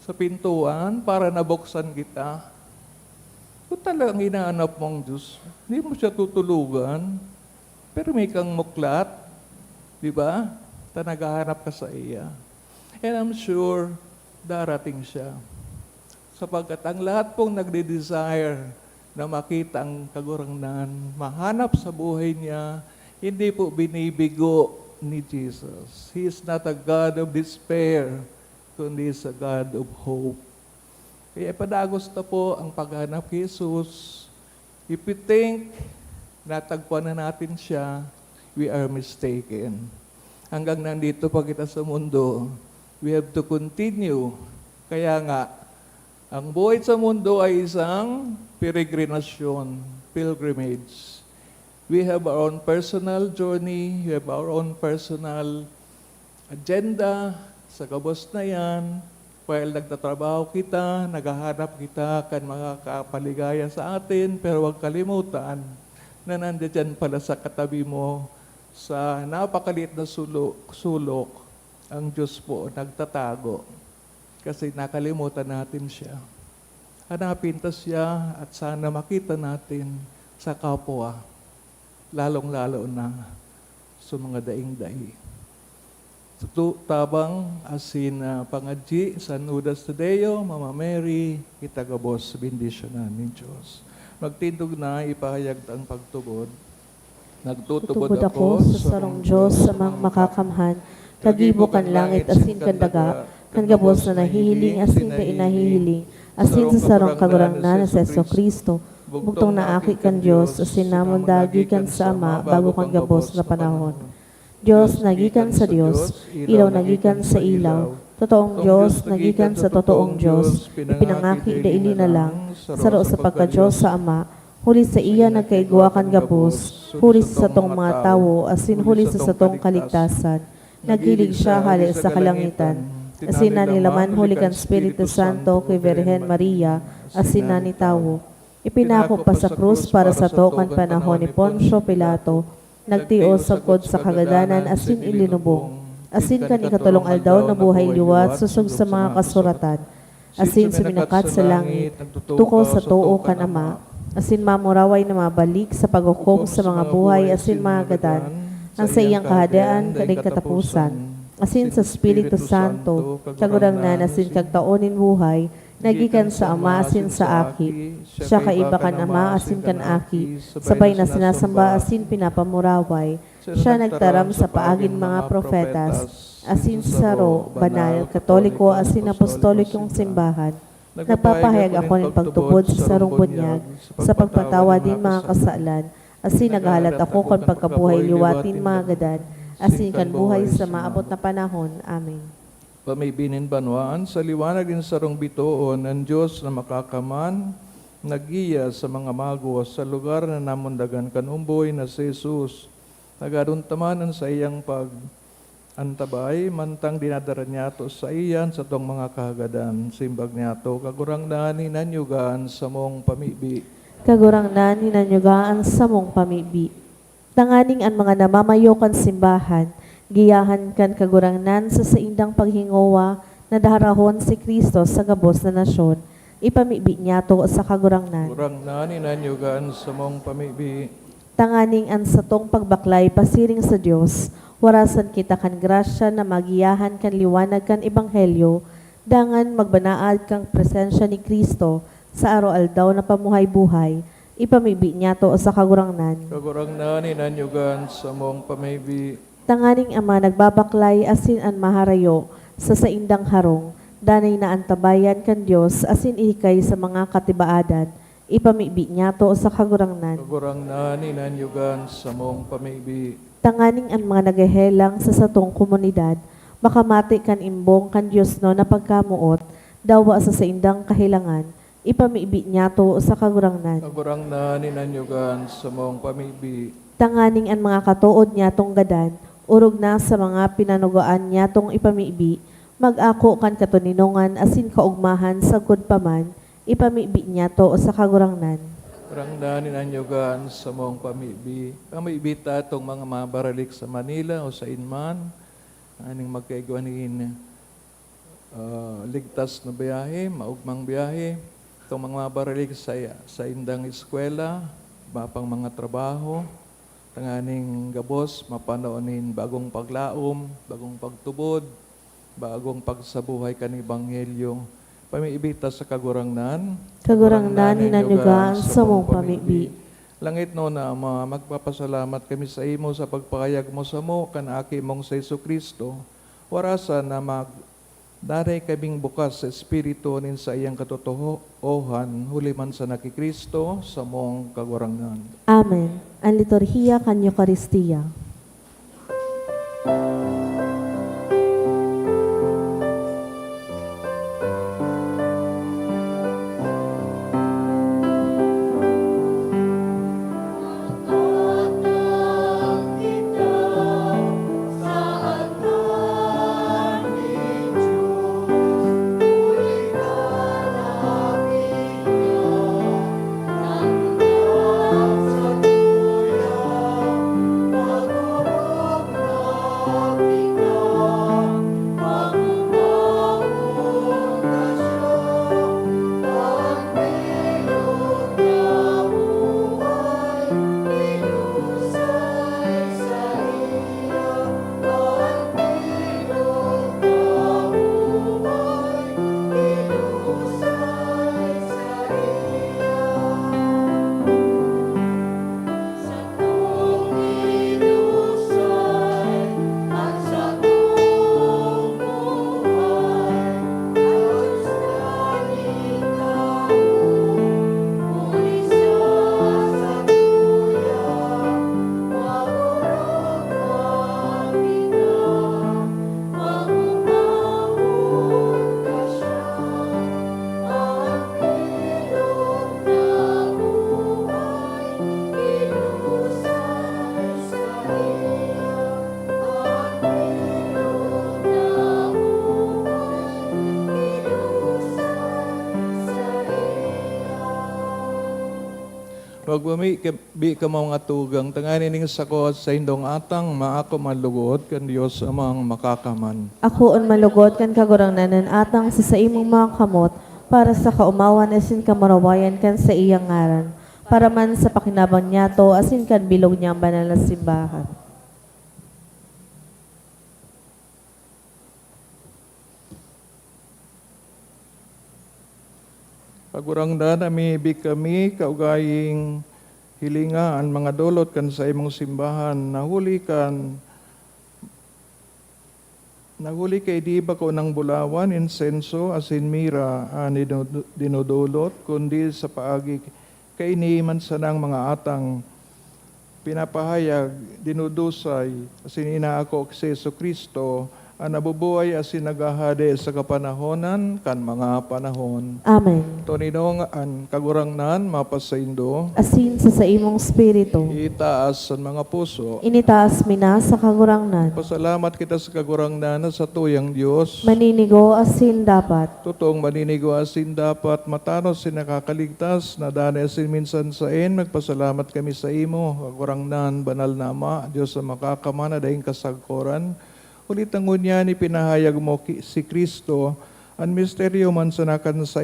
C: sa pintuan para nabuksan kita. Kung talagang hinahanap mong Diyos, hindi mo siya tutulugan, pero may kang muklat, di ba? Naghahanap ka sa iya. And I'm sure, darating siya. Sapagkat ang lahat pong nagde-desire na makita ang kagurangnan, mahanap sa buhay niya, hindi po binibigo ni Jesus. He is not a God of despair, kundi is a God of hope. Kaya ipadagos na po ang paghanap kay Jesus. If we think natagpuan na natin siya, we are mistaken. Hanggang nandito pa kita sa mundo, we have to continue. Kaya nga, Ang buhay sa mundo ay isang peregrinasyon, pilgrimage. We have our own personal journey, we have our own personal agenda. Sa gabos na yan, while nagtatrabaho kita, naghahanap kita kan mga kapaligaya sa atin, pero huwag kalimutan na nandiyan pala sa katabi mo sa napakaliit na sulok, ang Diyos po nagtatago. Kasi nakalimutan natin siya. Hanapin ta siya at sana makita natin sa kapwa, lalong-lalo na sa mga daing-dai. Tabang asin pangadji, San Judas Tadeo, Mama Mary, kitagabos, bendisyonan ng Diyos. Magtindog na, ipahayag ang pagtubod. Nagtutubod
A: Tutubod ako sa sarong Diyos sa mga makakamhan, kagibo kan langit asin kan daga, kan gabos na nahihiling asin ka inahihiling, asin sa sarong kagurangnan na sa Kristo, bugtong na aki kan Diyos, asin namon dagi kan sa Ama, bago kan gabos na panahon. Diyos nagikan sa Diyos, ilaw nagikan sa ilaw, totoong Diyos nagikan sa totoong Diyos, ipinangaki daili na lang, saro sa pagka-Diyos sa Ama, huli sa iya nagkaigwa kan gabos, huli sa satong mga tawo, asin huli sa satong kaligtasan, nagilig siya hali sa kalangitan, asin na nilaman huli kan Espiritu Santo kay Virgen Maria, asin na ni tawo. Ipinako pa sa krus para sa to kan panahon ni Poncio Pilato, nagtios sagkod sa kagadanan asin ilinubong, asin kani katulong aldaw na buhay liwat susog sa mga kasuratan, asin suminakat sa langit, tuko sa tuo kan Ama, asin mamuraway na mabalik sa paghukom sa mga buhay asin mga gadan, ang sa iyang kahadaan kadig katapusan, asin sa Espiritu Santo, kagurangnan asin kagtaonin buhay, nagikan sa Ama asin sa Aki, siya kaiba kan Ama asin kan Aki, sabay na sinasamba asin pinapamuraway, siya nagtaram sa paagin mga profetas, asin sa saro, banal, katoliko asin apostolikong simbahan, nagpapahayag ako ng pagtubod sa sarong bunyag, sa pagpatawa din mga kasalan, asin naghahalat ako kan pagkabuhay liwatin mga gadan, asin kan buhay sa maabot na panahon. Amen.
C: Pamibinin banwaan, sa liwanag din sarong bitoon, ang Diyos na makakaman, nagiya sa mga mago sa lugar na namundagan kanumboy na si Jesus. Nagaruntaman sa iyang antabay, mantang dinadara niya to sa iyan sa tong mga kahagadan, simbag niya to, kagurang nani nanyugaan sa mong pamibi.
A: Kagurang na ninanyugaan sa mong pamibi. Tanganing ang mga namamayo kan simbahan, giyahan kan kagurangnan sa saindang paghingowa na daharahon si Kristo sa gabos na nasyon, ipamibi niya to sa kagurangnan.
C: Kagurang nani nanyugaan sa mong pamibi.
A: Tanganing ang satong pagbaklay pasiring sa Dios, warasan kita kan grasya na magiyahan kan liwanag kan ebanghelyo, dangan magbanaad kang presensya ni Kristo sa araw-aldaw na pamuhay-buhay, ipamibi niya to sa kagurangnan.
C: Kagurang nani nanyugaan sa mong pamibi.
A: Tanganing Ama nagbabaklay asin an maharayo sa saindang harong, danay na antabayan kan Dios asin ihikay sa mga katibaadan, ipamibi niya to sa kagurangnan.
C: Kagurang nani nanyugaan sa mong pamibi.
A: Tanganing ang mga nagahelang sa satong komunidad, makamati kan imbong kan Dios no na pagkamuot, dawa sa saindang kahilangan, ipamibi niya to sa kagurangnan.
C: Kagurang nani nanyugaan sa mong pamibi.
A: Tanganing ang mga katuod niya tong gadan, urog na sa mga pinanugaan niya tong ipamibi, mag-ako kan katuninongan asin kaugmahan sa paman, ipamibi niya to sa kagurangnan.
C: Kagurang nani nanyugaan sa mong pamibi. Pamibi ta itong mga mabaralik sa Manila o sa Inman, aning magkaigwanin ligtas na biyahe, maugmang biyahe, itong mga mabaralik sa indang eskwela, mapang mga trabaho, tanganing gabos, mapanoonin bagong paglaom, bagong pagtubod, bagong pagsabuhay kan Ebanghelyo. Pamiibita sa kagurangnan,
A: Kagurangnan ninanyugaan sa mong pamibi.
C: Langit no na Ama, magpapasalamat kami sa imo sa pagpakayag mo sa mo, kan aki mong sa Jesucristo, warasan na daray kaming bukas sa Espiritu nin sa iyang katotohanan, huliman sa nakikristo sa mong kagurangnan.
A: Amen. Ang liturhiya kan Eucharistia.
C: Magwami bi ka mga tugang, tangani ning sakot sa indong atang maako malugod kan Dios amang makakaman.
A: Ako on malugod kan kagurangnanan atang sa imong mga kamot para sa kaumawan asin kamarawayan kan sa iyang ngaran. Para man sa pakinabang niya to asin kan bilog niya ang banal na simbahan.
C: Pagurangdan amibig kami kaugaying hilingaan mga dolot kan sa imong simbahan nahuli kay di ba ko ng bulawan, insenso, asin mira ani dinudulot kundi sa paagi kay iniiman sa ng mga atang pinapahayag dinudusay asin inaako si Jesu Kristo ang nabubuhay asin nagahade sa kapanahonan kan mga panahon.
A: Amen.
C: Toninong ang kagurangnan mapasaindo,
A: Asin sa imong spirito.
C: itaas ang mga puso.
A: Initaas mina sa kagurangnan.
C: Pasalamat kita sa kagurangnan sa tuyang Diyos.
A: Maninigo asin dapat.
C: Totoong maninigo asin dapat matanos sin nakakaligtas na dani asin minsan sain magpasalamat kami sa imo kagurangnan banal na Ama Diyos sa makakamana daing kasagkoran. Ulit ang unya ni pinahayag mo si Kristo, ang misteryo man sanakan sa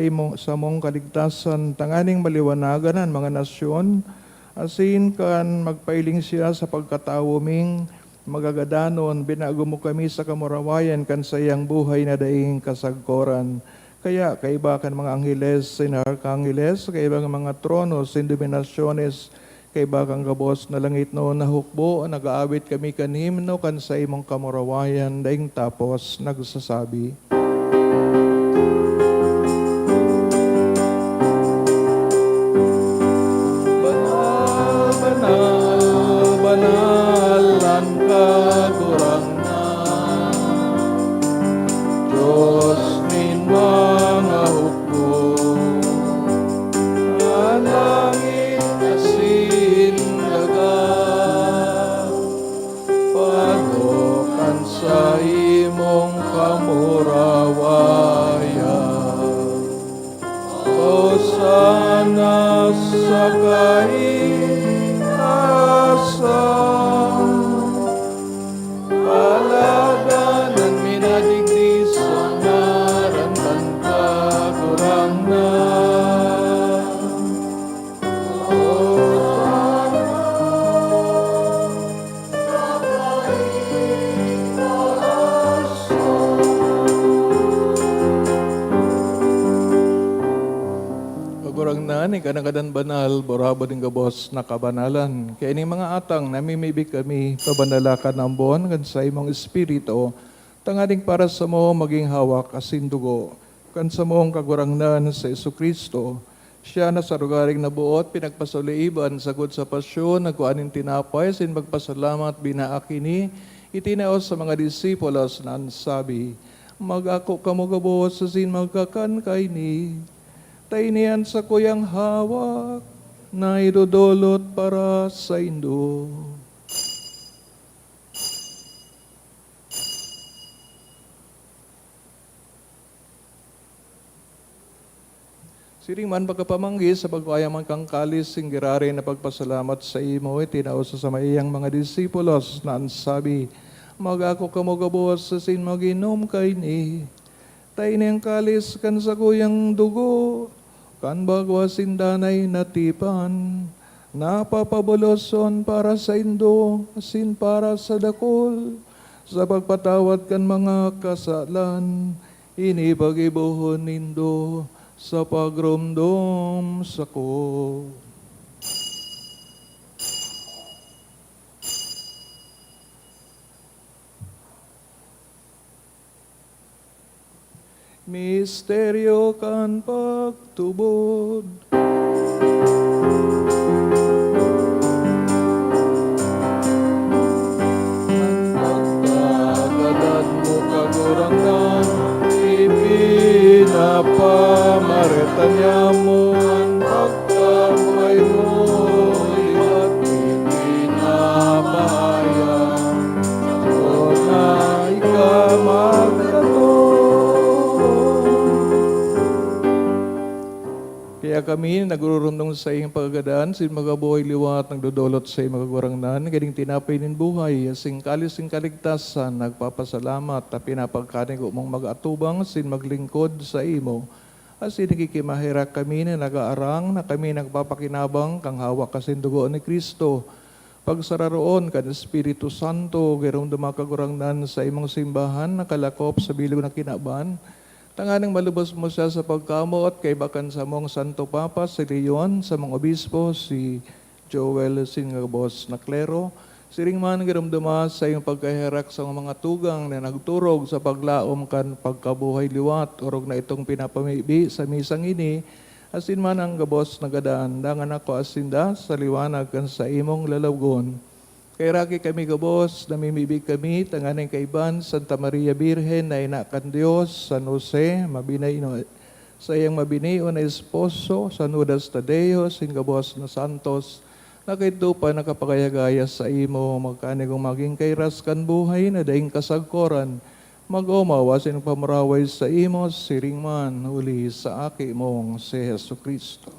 C: mong kaligtasan, tanganing maliwanagan ang mga nasyon, asin kan magpailing siya sa pagkatawoming magagadanon, binago mo kami sa kamurawayan kan sa iyang buhay na daing kasagkoran. Kaya kaiba kan mga angheles, sin arkangeles, kaiba ng mga tronos, sin dominasyones, kay bakang kabos na langit no nahukbo, nag-aawit kami kan himno kan sa imong kamurawayan, daing tapos nagsasabi. Banal, banal, banal, ang kagurangnan, Diyos nin mga hukbo, alangin asin daga, panokan sa imong kamurawayan. Hosana sa kainasan, paladanan minadigdi sa ngaran ng kagurangnan. Kagurangnan, ikanagadan banal, borabo din gabos na kabanalan. Kaya ining mga atang, namimibig kami, kabanalakan ng bon, kan sa imong espiritu, tangaling para sa mo maging hawak asin dugo. Kan sa mong kagurangnan sa Jesu Kristo, siya na sa lugaring nabuot, pinagpasuliiban, sagod sa pasyon, nagkuanin tinapay, sin magpasalamat, binaakini, itinaos sa mga disipulos na sabi, mag-ako kamugabos sa sin magkakan kay ni, tainian sa kuyang hawak, na idudulot para sa indo. Siring man pagkapamanggi sa pagkayaman kang kalis sing girari na pagpasalamat sa imo, itinaos sa maiyang mga disipulos na ansabi, mag-ako kamugabos sa sin maginom kay ni, tainian kalis kan sa kuyang dugo, kan bagwa sindanay natipan, napapabuloson para sa indo, asin para sa dakol, sa pagpatawad kan mga kasalan, inipag-ibuhon nindo, sa pagrumdom sa ko. Misteryo kan pagtubod, pagkagadan mo kagurangnan, ipinapamaratan niya mo ang pagkabuhay mo, lihat ipinapahayag, o na ikamagdato. Kaya kami nagururumang mo sa iyong pagagadaan, sin magabuhay liwat, nagdodolot sa iyong magagurangnan, galing tinapay nin buhay, asing kalis sin kaligtasan, nagpapasalamat, at pinapagkanin ko mong mag-atubang, sin maglingkod sa imo. Asin nakikimahirak kami na nag-aarang, na kami nagpapakinabang, kang hawak kasin dugoon ni Kristo. Pagsararoon kan Espiritu Santo, gayong dumakagurangnan sa imong simbahan, nakalakop sa bilog na kinaban, tanganang malubos mo siya sa pagkamot, kay bakan sa mong Santo Papa, si Leon, sa mong obispo, si Joel Singabos na klero, siring man giramdama sa iyong pagkahirak sa mga tugang na nagturog sa paglaom kan pagkabuhay liwat, urog na itong pinapamibi sa misang ini, asin man ang gabos nagadaan, dangan ako asinda sa liwanag kan sa imong lalawgon. Kay raki kami gabos, namimibig kami, tanganing kaiban, Santa Maria Birhen, na inakan Diyos, San Jose, mabinay sa iyang mabiniyo na esposo, San Judas Tadeo, singabos na Santos, na kaito pa nakapagayagaya sa imo, magkanigong maging kairas kan buhay, na daing kasagkoran, mag-umawa sin pamaraway sa imo, siring man, huli sa aki mong si Hesu Kristo.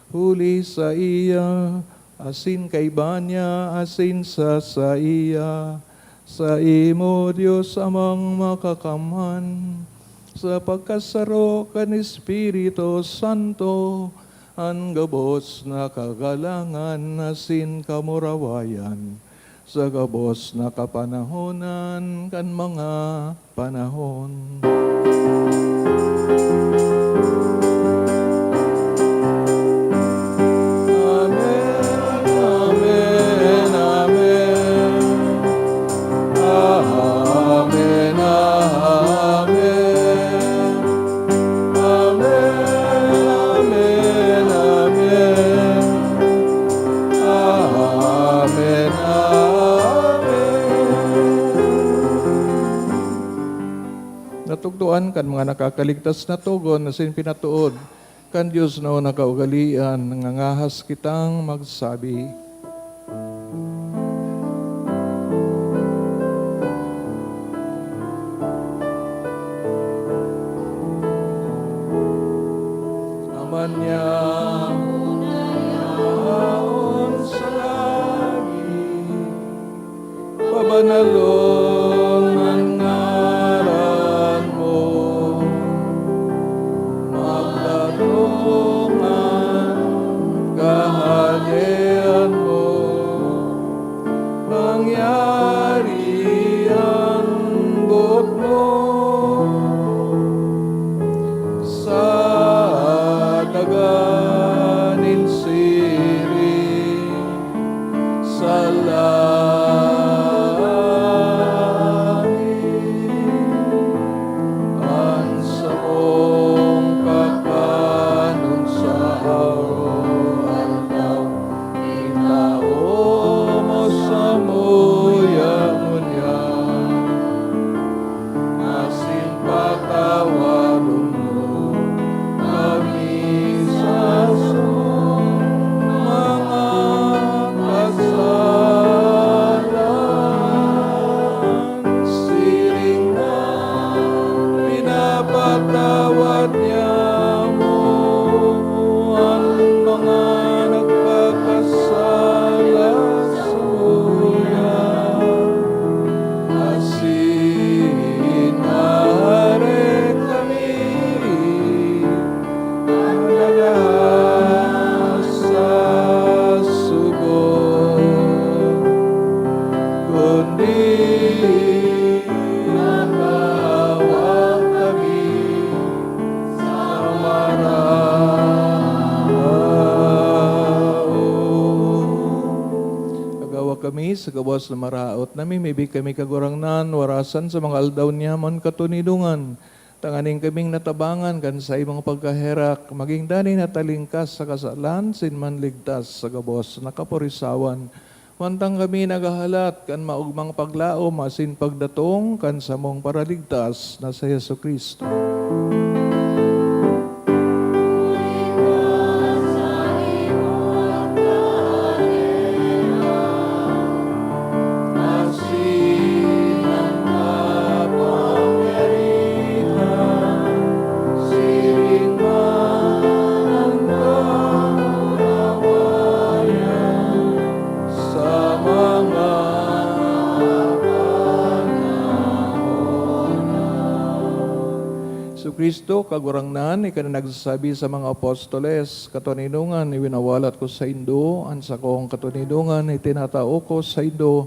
C: Huli sa iya, asin kay banya, asin sa iya, sa imo Diyos amang makakaman, sa pagkasaro kan Espiritu Santo, ang gabos na kagalangan, asin kamurawayan, sa gabos na kapanahonan, kan mga panahon. Natugduan kan mga nakakaligtas na tugon na sin pinatuod, kan Diyos na nakaugalian, nangangahas kitang magsabi. Aman niya, unayaon sa langit, pabanalong ang ngaran mo, maglatungan kaharian mo, mangyari ang buot mo sa daganil siri sa pinapatawad niya mo ang mga nagpakasala sa muya. Asinare kami alagad sa sugo, kundi nagawang kami sa maraot. Agawa kami sa gawas na maraot, namimibig kami kagurangnan, warasan sa mga aldaw niya man katunidungan. Tanganing kaming natabangan kan sa imong pagkaherak, maging dani natalingkas sa kasalan, sinman ligtas sa gabos na kaporisawan. Wantang kami nagahalat kan maugmang paglaom, asin pagdatong kan sa mong paraligtas na sa Yesu Kristo. Asin ang kapangyarihan, siring man ang Kristo, kagurangnan, ika na nagsasabi sa mga apostoles, katuninungan, iwinawalat ko sa Indo, ang sa kong katuninungan, itinatao ko sa Indo,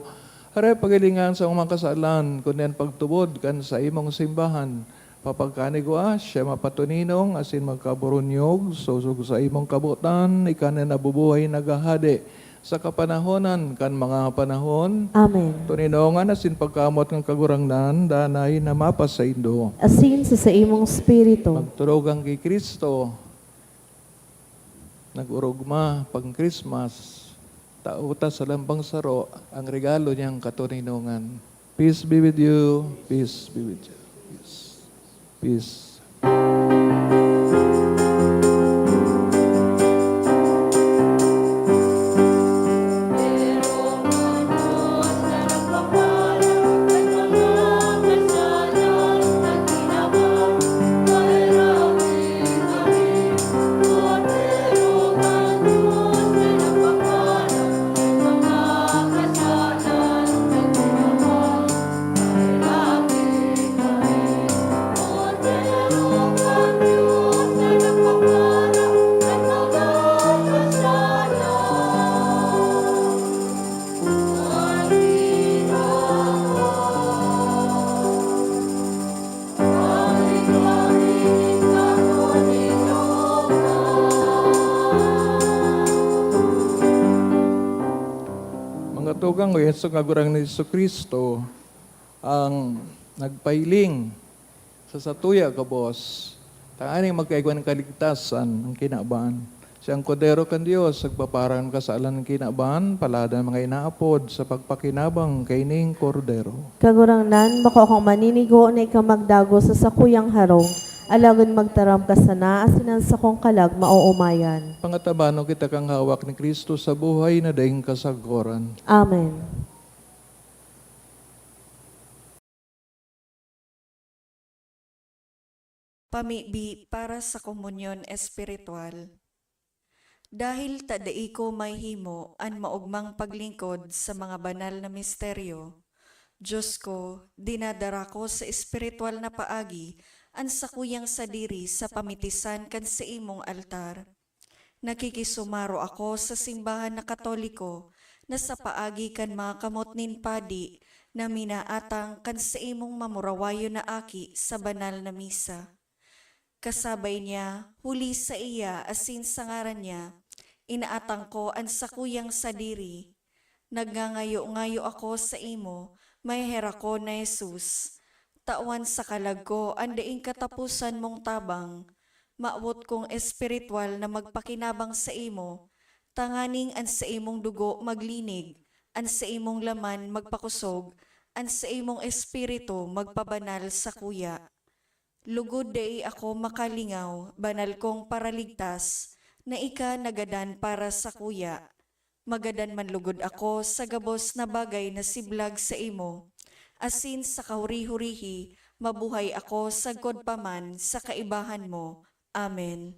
C: aray pagalingan sa mga kasalan, kundi pagtubod kan sa imong simbahan, papagkani ko siya mapatuninong, asin magkaburunyog, susog sa imong kabutan, ika na nabubuhay nagahade, sa kapanahonan kan mga panahon,
A: Amen.
C: tuninongan asin pagkamot ng kagurangnan, danay na mapas sa Indo.
A: Asin sa imong spirito.
C: Magturogang kay Kristo, nag-urugma pang Christmas, tauta sa lambang saro, ang regalo niyang katuninongan. Peace be with you, peace be with you. Peace. Peace. Mga tugang, Yesu nga gurang ni Yesu Kristo, ang nagpailing sa satuya ka, boss. Taaning magkaigwan ng kaligtasan ang kinabaan. Siyang kodero kan Diyos, sagpaparan kasalan ng kinabaan, palada mga inaapod sa pagpakinabang kay ning kordero.
A: Kagurangnan, bako akong maninigo na ikaw magdago sa sakuyang harong, alagon magtaram ka sana, asinan sa kong kalag mauumayan.
C: Pangatabano kita kang hawak ni Kristo sa buhay na daing kasagoran.
A: Amen.
F: Pamibi para sa komunyon espiritual. Dahil tadai ko may himo an maugmang paglingkod sa mga banal na misteryo, Diyos ko, dinadara ko sa espiritual na paagi an sakuyang sadiri sa pamitisan kan sa imong altar. Nakikisumaro ako sa simbahan na Katoliko na sa paagi kan mga kamot nin padi na minaatang kan sa imong mamurawayo na aki sa banal na misa. Kasabay niya, huli sa iya asin sa ngaran niya, inaatang ko ang sakuyang sadiri. Nagngangayo-ngayo ako sa imo, may hera ko na Jesus. Tawan sa kalag ko, andaing katapusan mong tabang. Maawot kong espiritual na magpakinabang sa imo, tanganing an sa imong dugo maglinig, an sa imong laman magpakusog, an sa imong espiritu magpabanal sa kuya. Lugod dai ako makalingaw, banal kong paraligtas, na ika nagadan para sa kuya. Magadan man lugod ako sa gabos na bagay na siblag sa imo. Asin sa kahuri-hurihi, mabuhay ako sagkod paman sa kaibahan mo. Amen.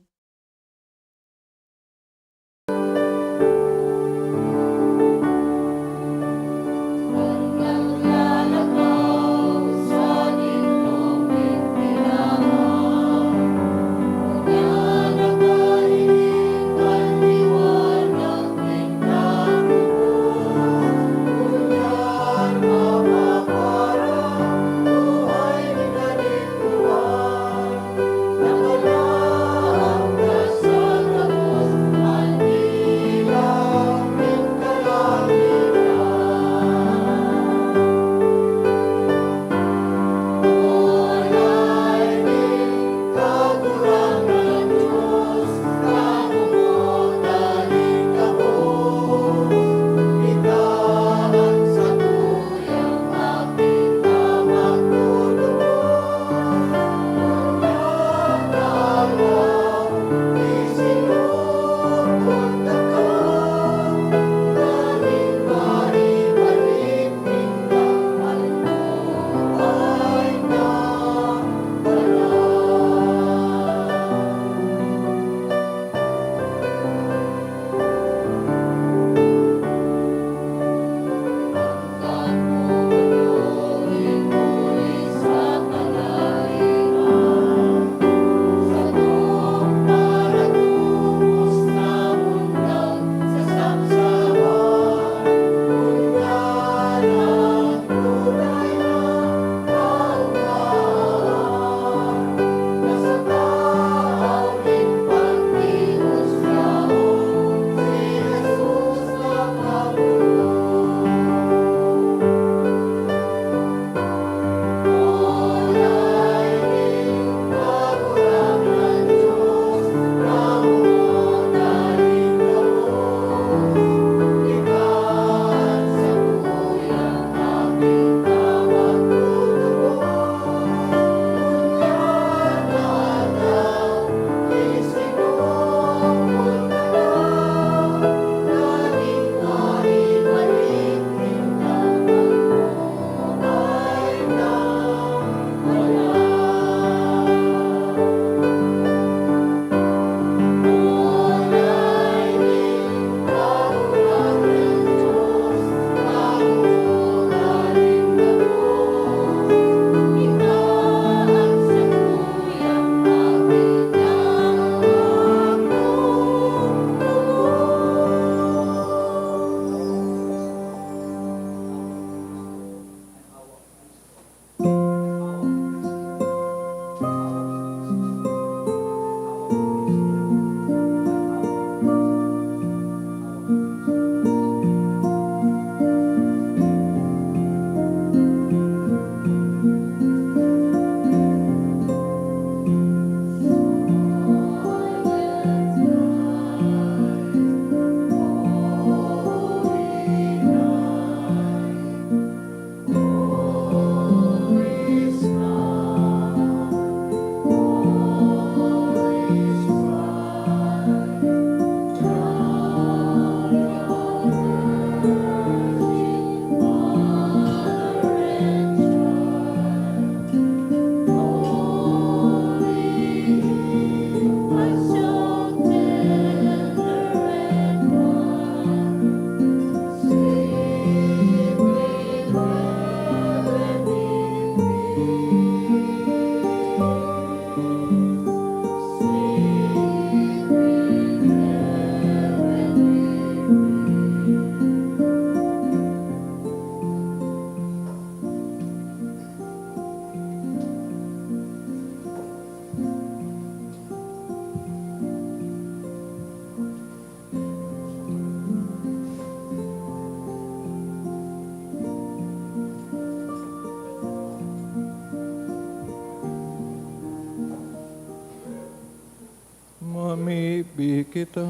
C: bi kita.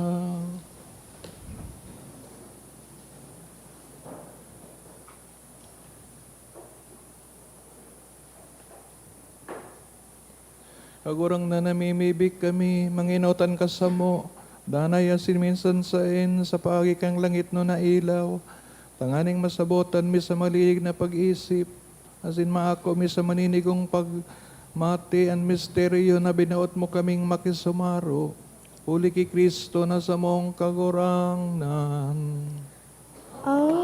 C: Agurang na namimibig kami, manginotan ka sa mo, danay asin minsan sa paagi kang langit no na ilaw, tanganing masabotan mi sa malilig na pag-isip, asin maako mi sa maninigong pagmati ang misteryo na binaot mo kaming makisumaro, uli ki Kristo na sa mong kagurangnan.
A: Amen.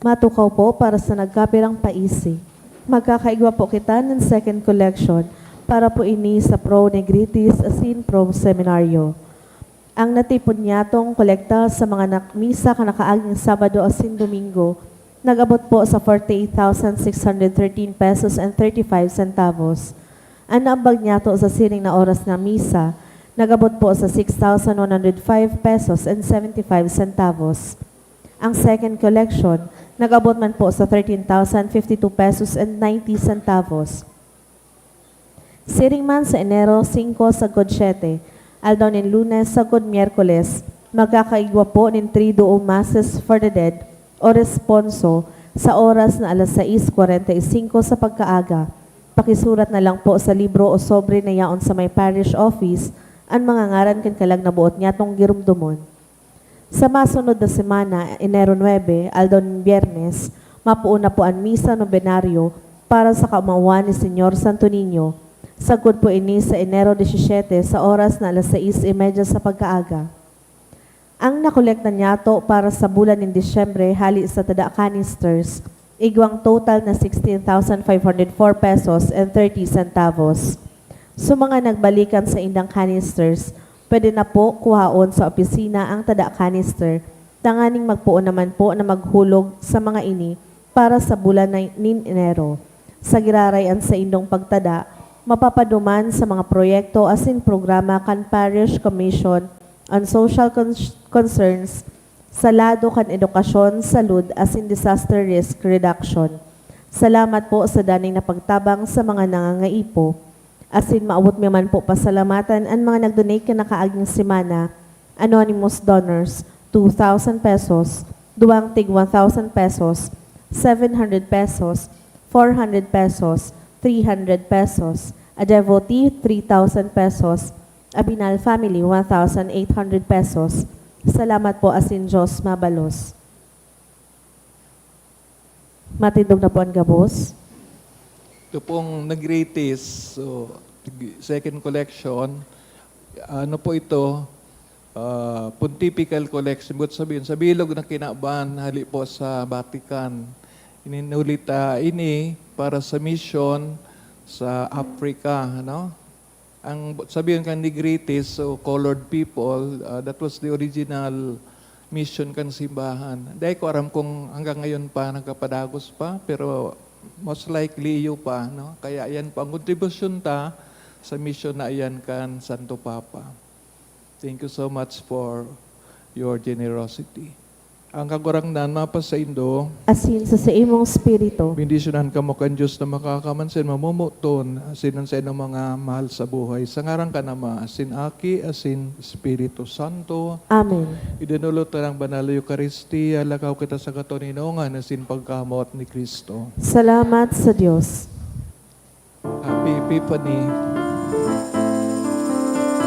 A: Matukaw po para sa nagkapirang paisi. Magkakaigwa po kita ng second collection para po ini sa Pro Negritis asin Pro Seminaryo. Ang natipon niya tong kolekta sa mga misa kanakaaging Sabado asin Domingo, nagabot po sa 48,613 pesos and 35 centavos. Ang naambag niya to sa sining na oras ng misa, nagabot po sa 6,105 pesos and 75 centavos. Ang second collection, nag-abot man po sa 13,052 pesos and 90 centavos. Siring man sa Enero 5 sa God 7, aldaw nin Lunes sa God Miyerkules, magkakaigwa po nin 3 masses for the dead o responso sa oras na alas 6:45 sa pagkaaga. Pakisurat na lang po sa libro o sobre na yaon sa may parish office ang mga ngaran kan kalag na buot niya tong girumdumon. Sa masunod na semana, Enero 9, aldaw ng Biyernes, mapuuna po ang misa nobenaryo para sa kaumawan ni Senyor Santo Niño. Sagod po ini sa Enero 17 sa oras na alas 6:30 sa pagkaaga. Ang nakolekta niya to para sa bulan ng Disyembre hali sa tada canisters, igwang total na 16,504 pesos and 30 centavos. So mga nagbalikan sa indang canisters, pwede na po kuhaon sa opisina ang tada canister. Tanganing magpuon naman po na maghulog sa mga ini para sa bulan ng Enero. Sa girarayan sa indong pagtada, mapapaduman sa mga proyekto asin programa kan Parish Commission on Social Concerns sa lado kan edukasyon, salud asin disaster risk reduction. Salamat po sa daning na pagtabang sa mga nangangaipo. Asin maabot mi man po pasalamatan ang mga nag-donate ka nakaaging semana, anonymous donors, 2,000 pesos, duwang tig 1,000 pesos, 700 pesos, 400 pesos, 300 pesos, a devotee 3,000 pesos, a Binal family 1,800 pesos. Salamat po asin Diyos mabalos. Matindog na po ang gabos.
C: Ito pong nag-greatest, so second collection, ano po ito, pontifical collection, but sabihin, sa bilog na kinaban, hali po sa Vatican. Ininulita ini para sa mission sa Africa, ano? Ang sabihin kan ni greatest, so colored people, that was the original mission kan simbahan. Dahil ko aram kung hanggang ngayon pa nagkapadagos pa, pero most likely iyo pa, no? Kaya yan po ang kontribusyon ta sa mission na iyan kan Santo Papa. Thank you so much for your generosity. Ang kagurangnan mapa sa Indo,
A: Asin sa imong spirito,
C: bendisyonan ka mo kan Diyos na makakamansin mamumuton asin sa inong mga mahal sa buhay. Sa ngarang ka nama, asin Aki, asin Espiritu Santo.
A: Amen.
C: Idinulot ng banal na Eucharistia, lakaw kita sa katoninongan asin pagkamot ni Kristo.
A: Salamat sa Diyos.
C: Happy Epiphany.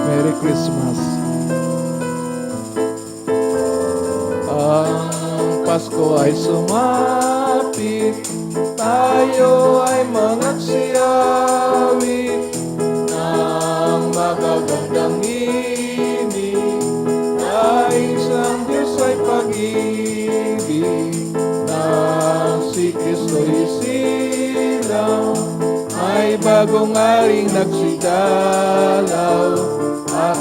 C: Merry Christmas. Ang Pasko ay sumapit, tayo ay mangagsiyawit ng magagandang ibig. Nais ang Diyos ay pag-ibig, nang si Kristo'y silang, may bagong aring nagsidalaw, at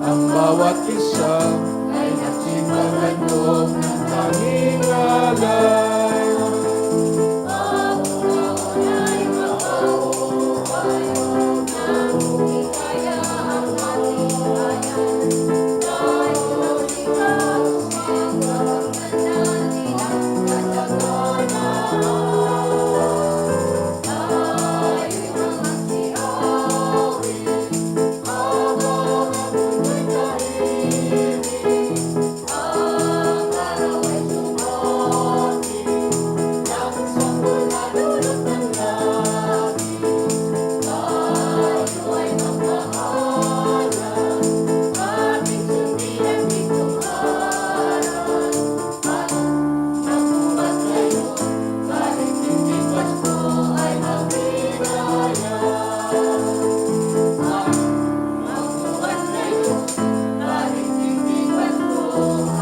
C: ang bawat isa ay nagsimagandong ng tanging alay.
G: Lord.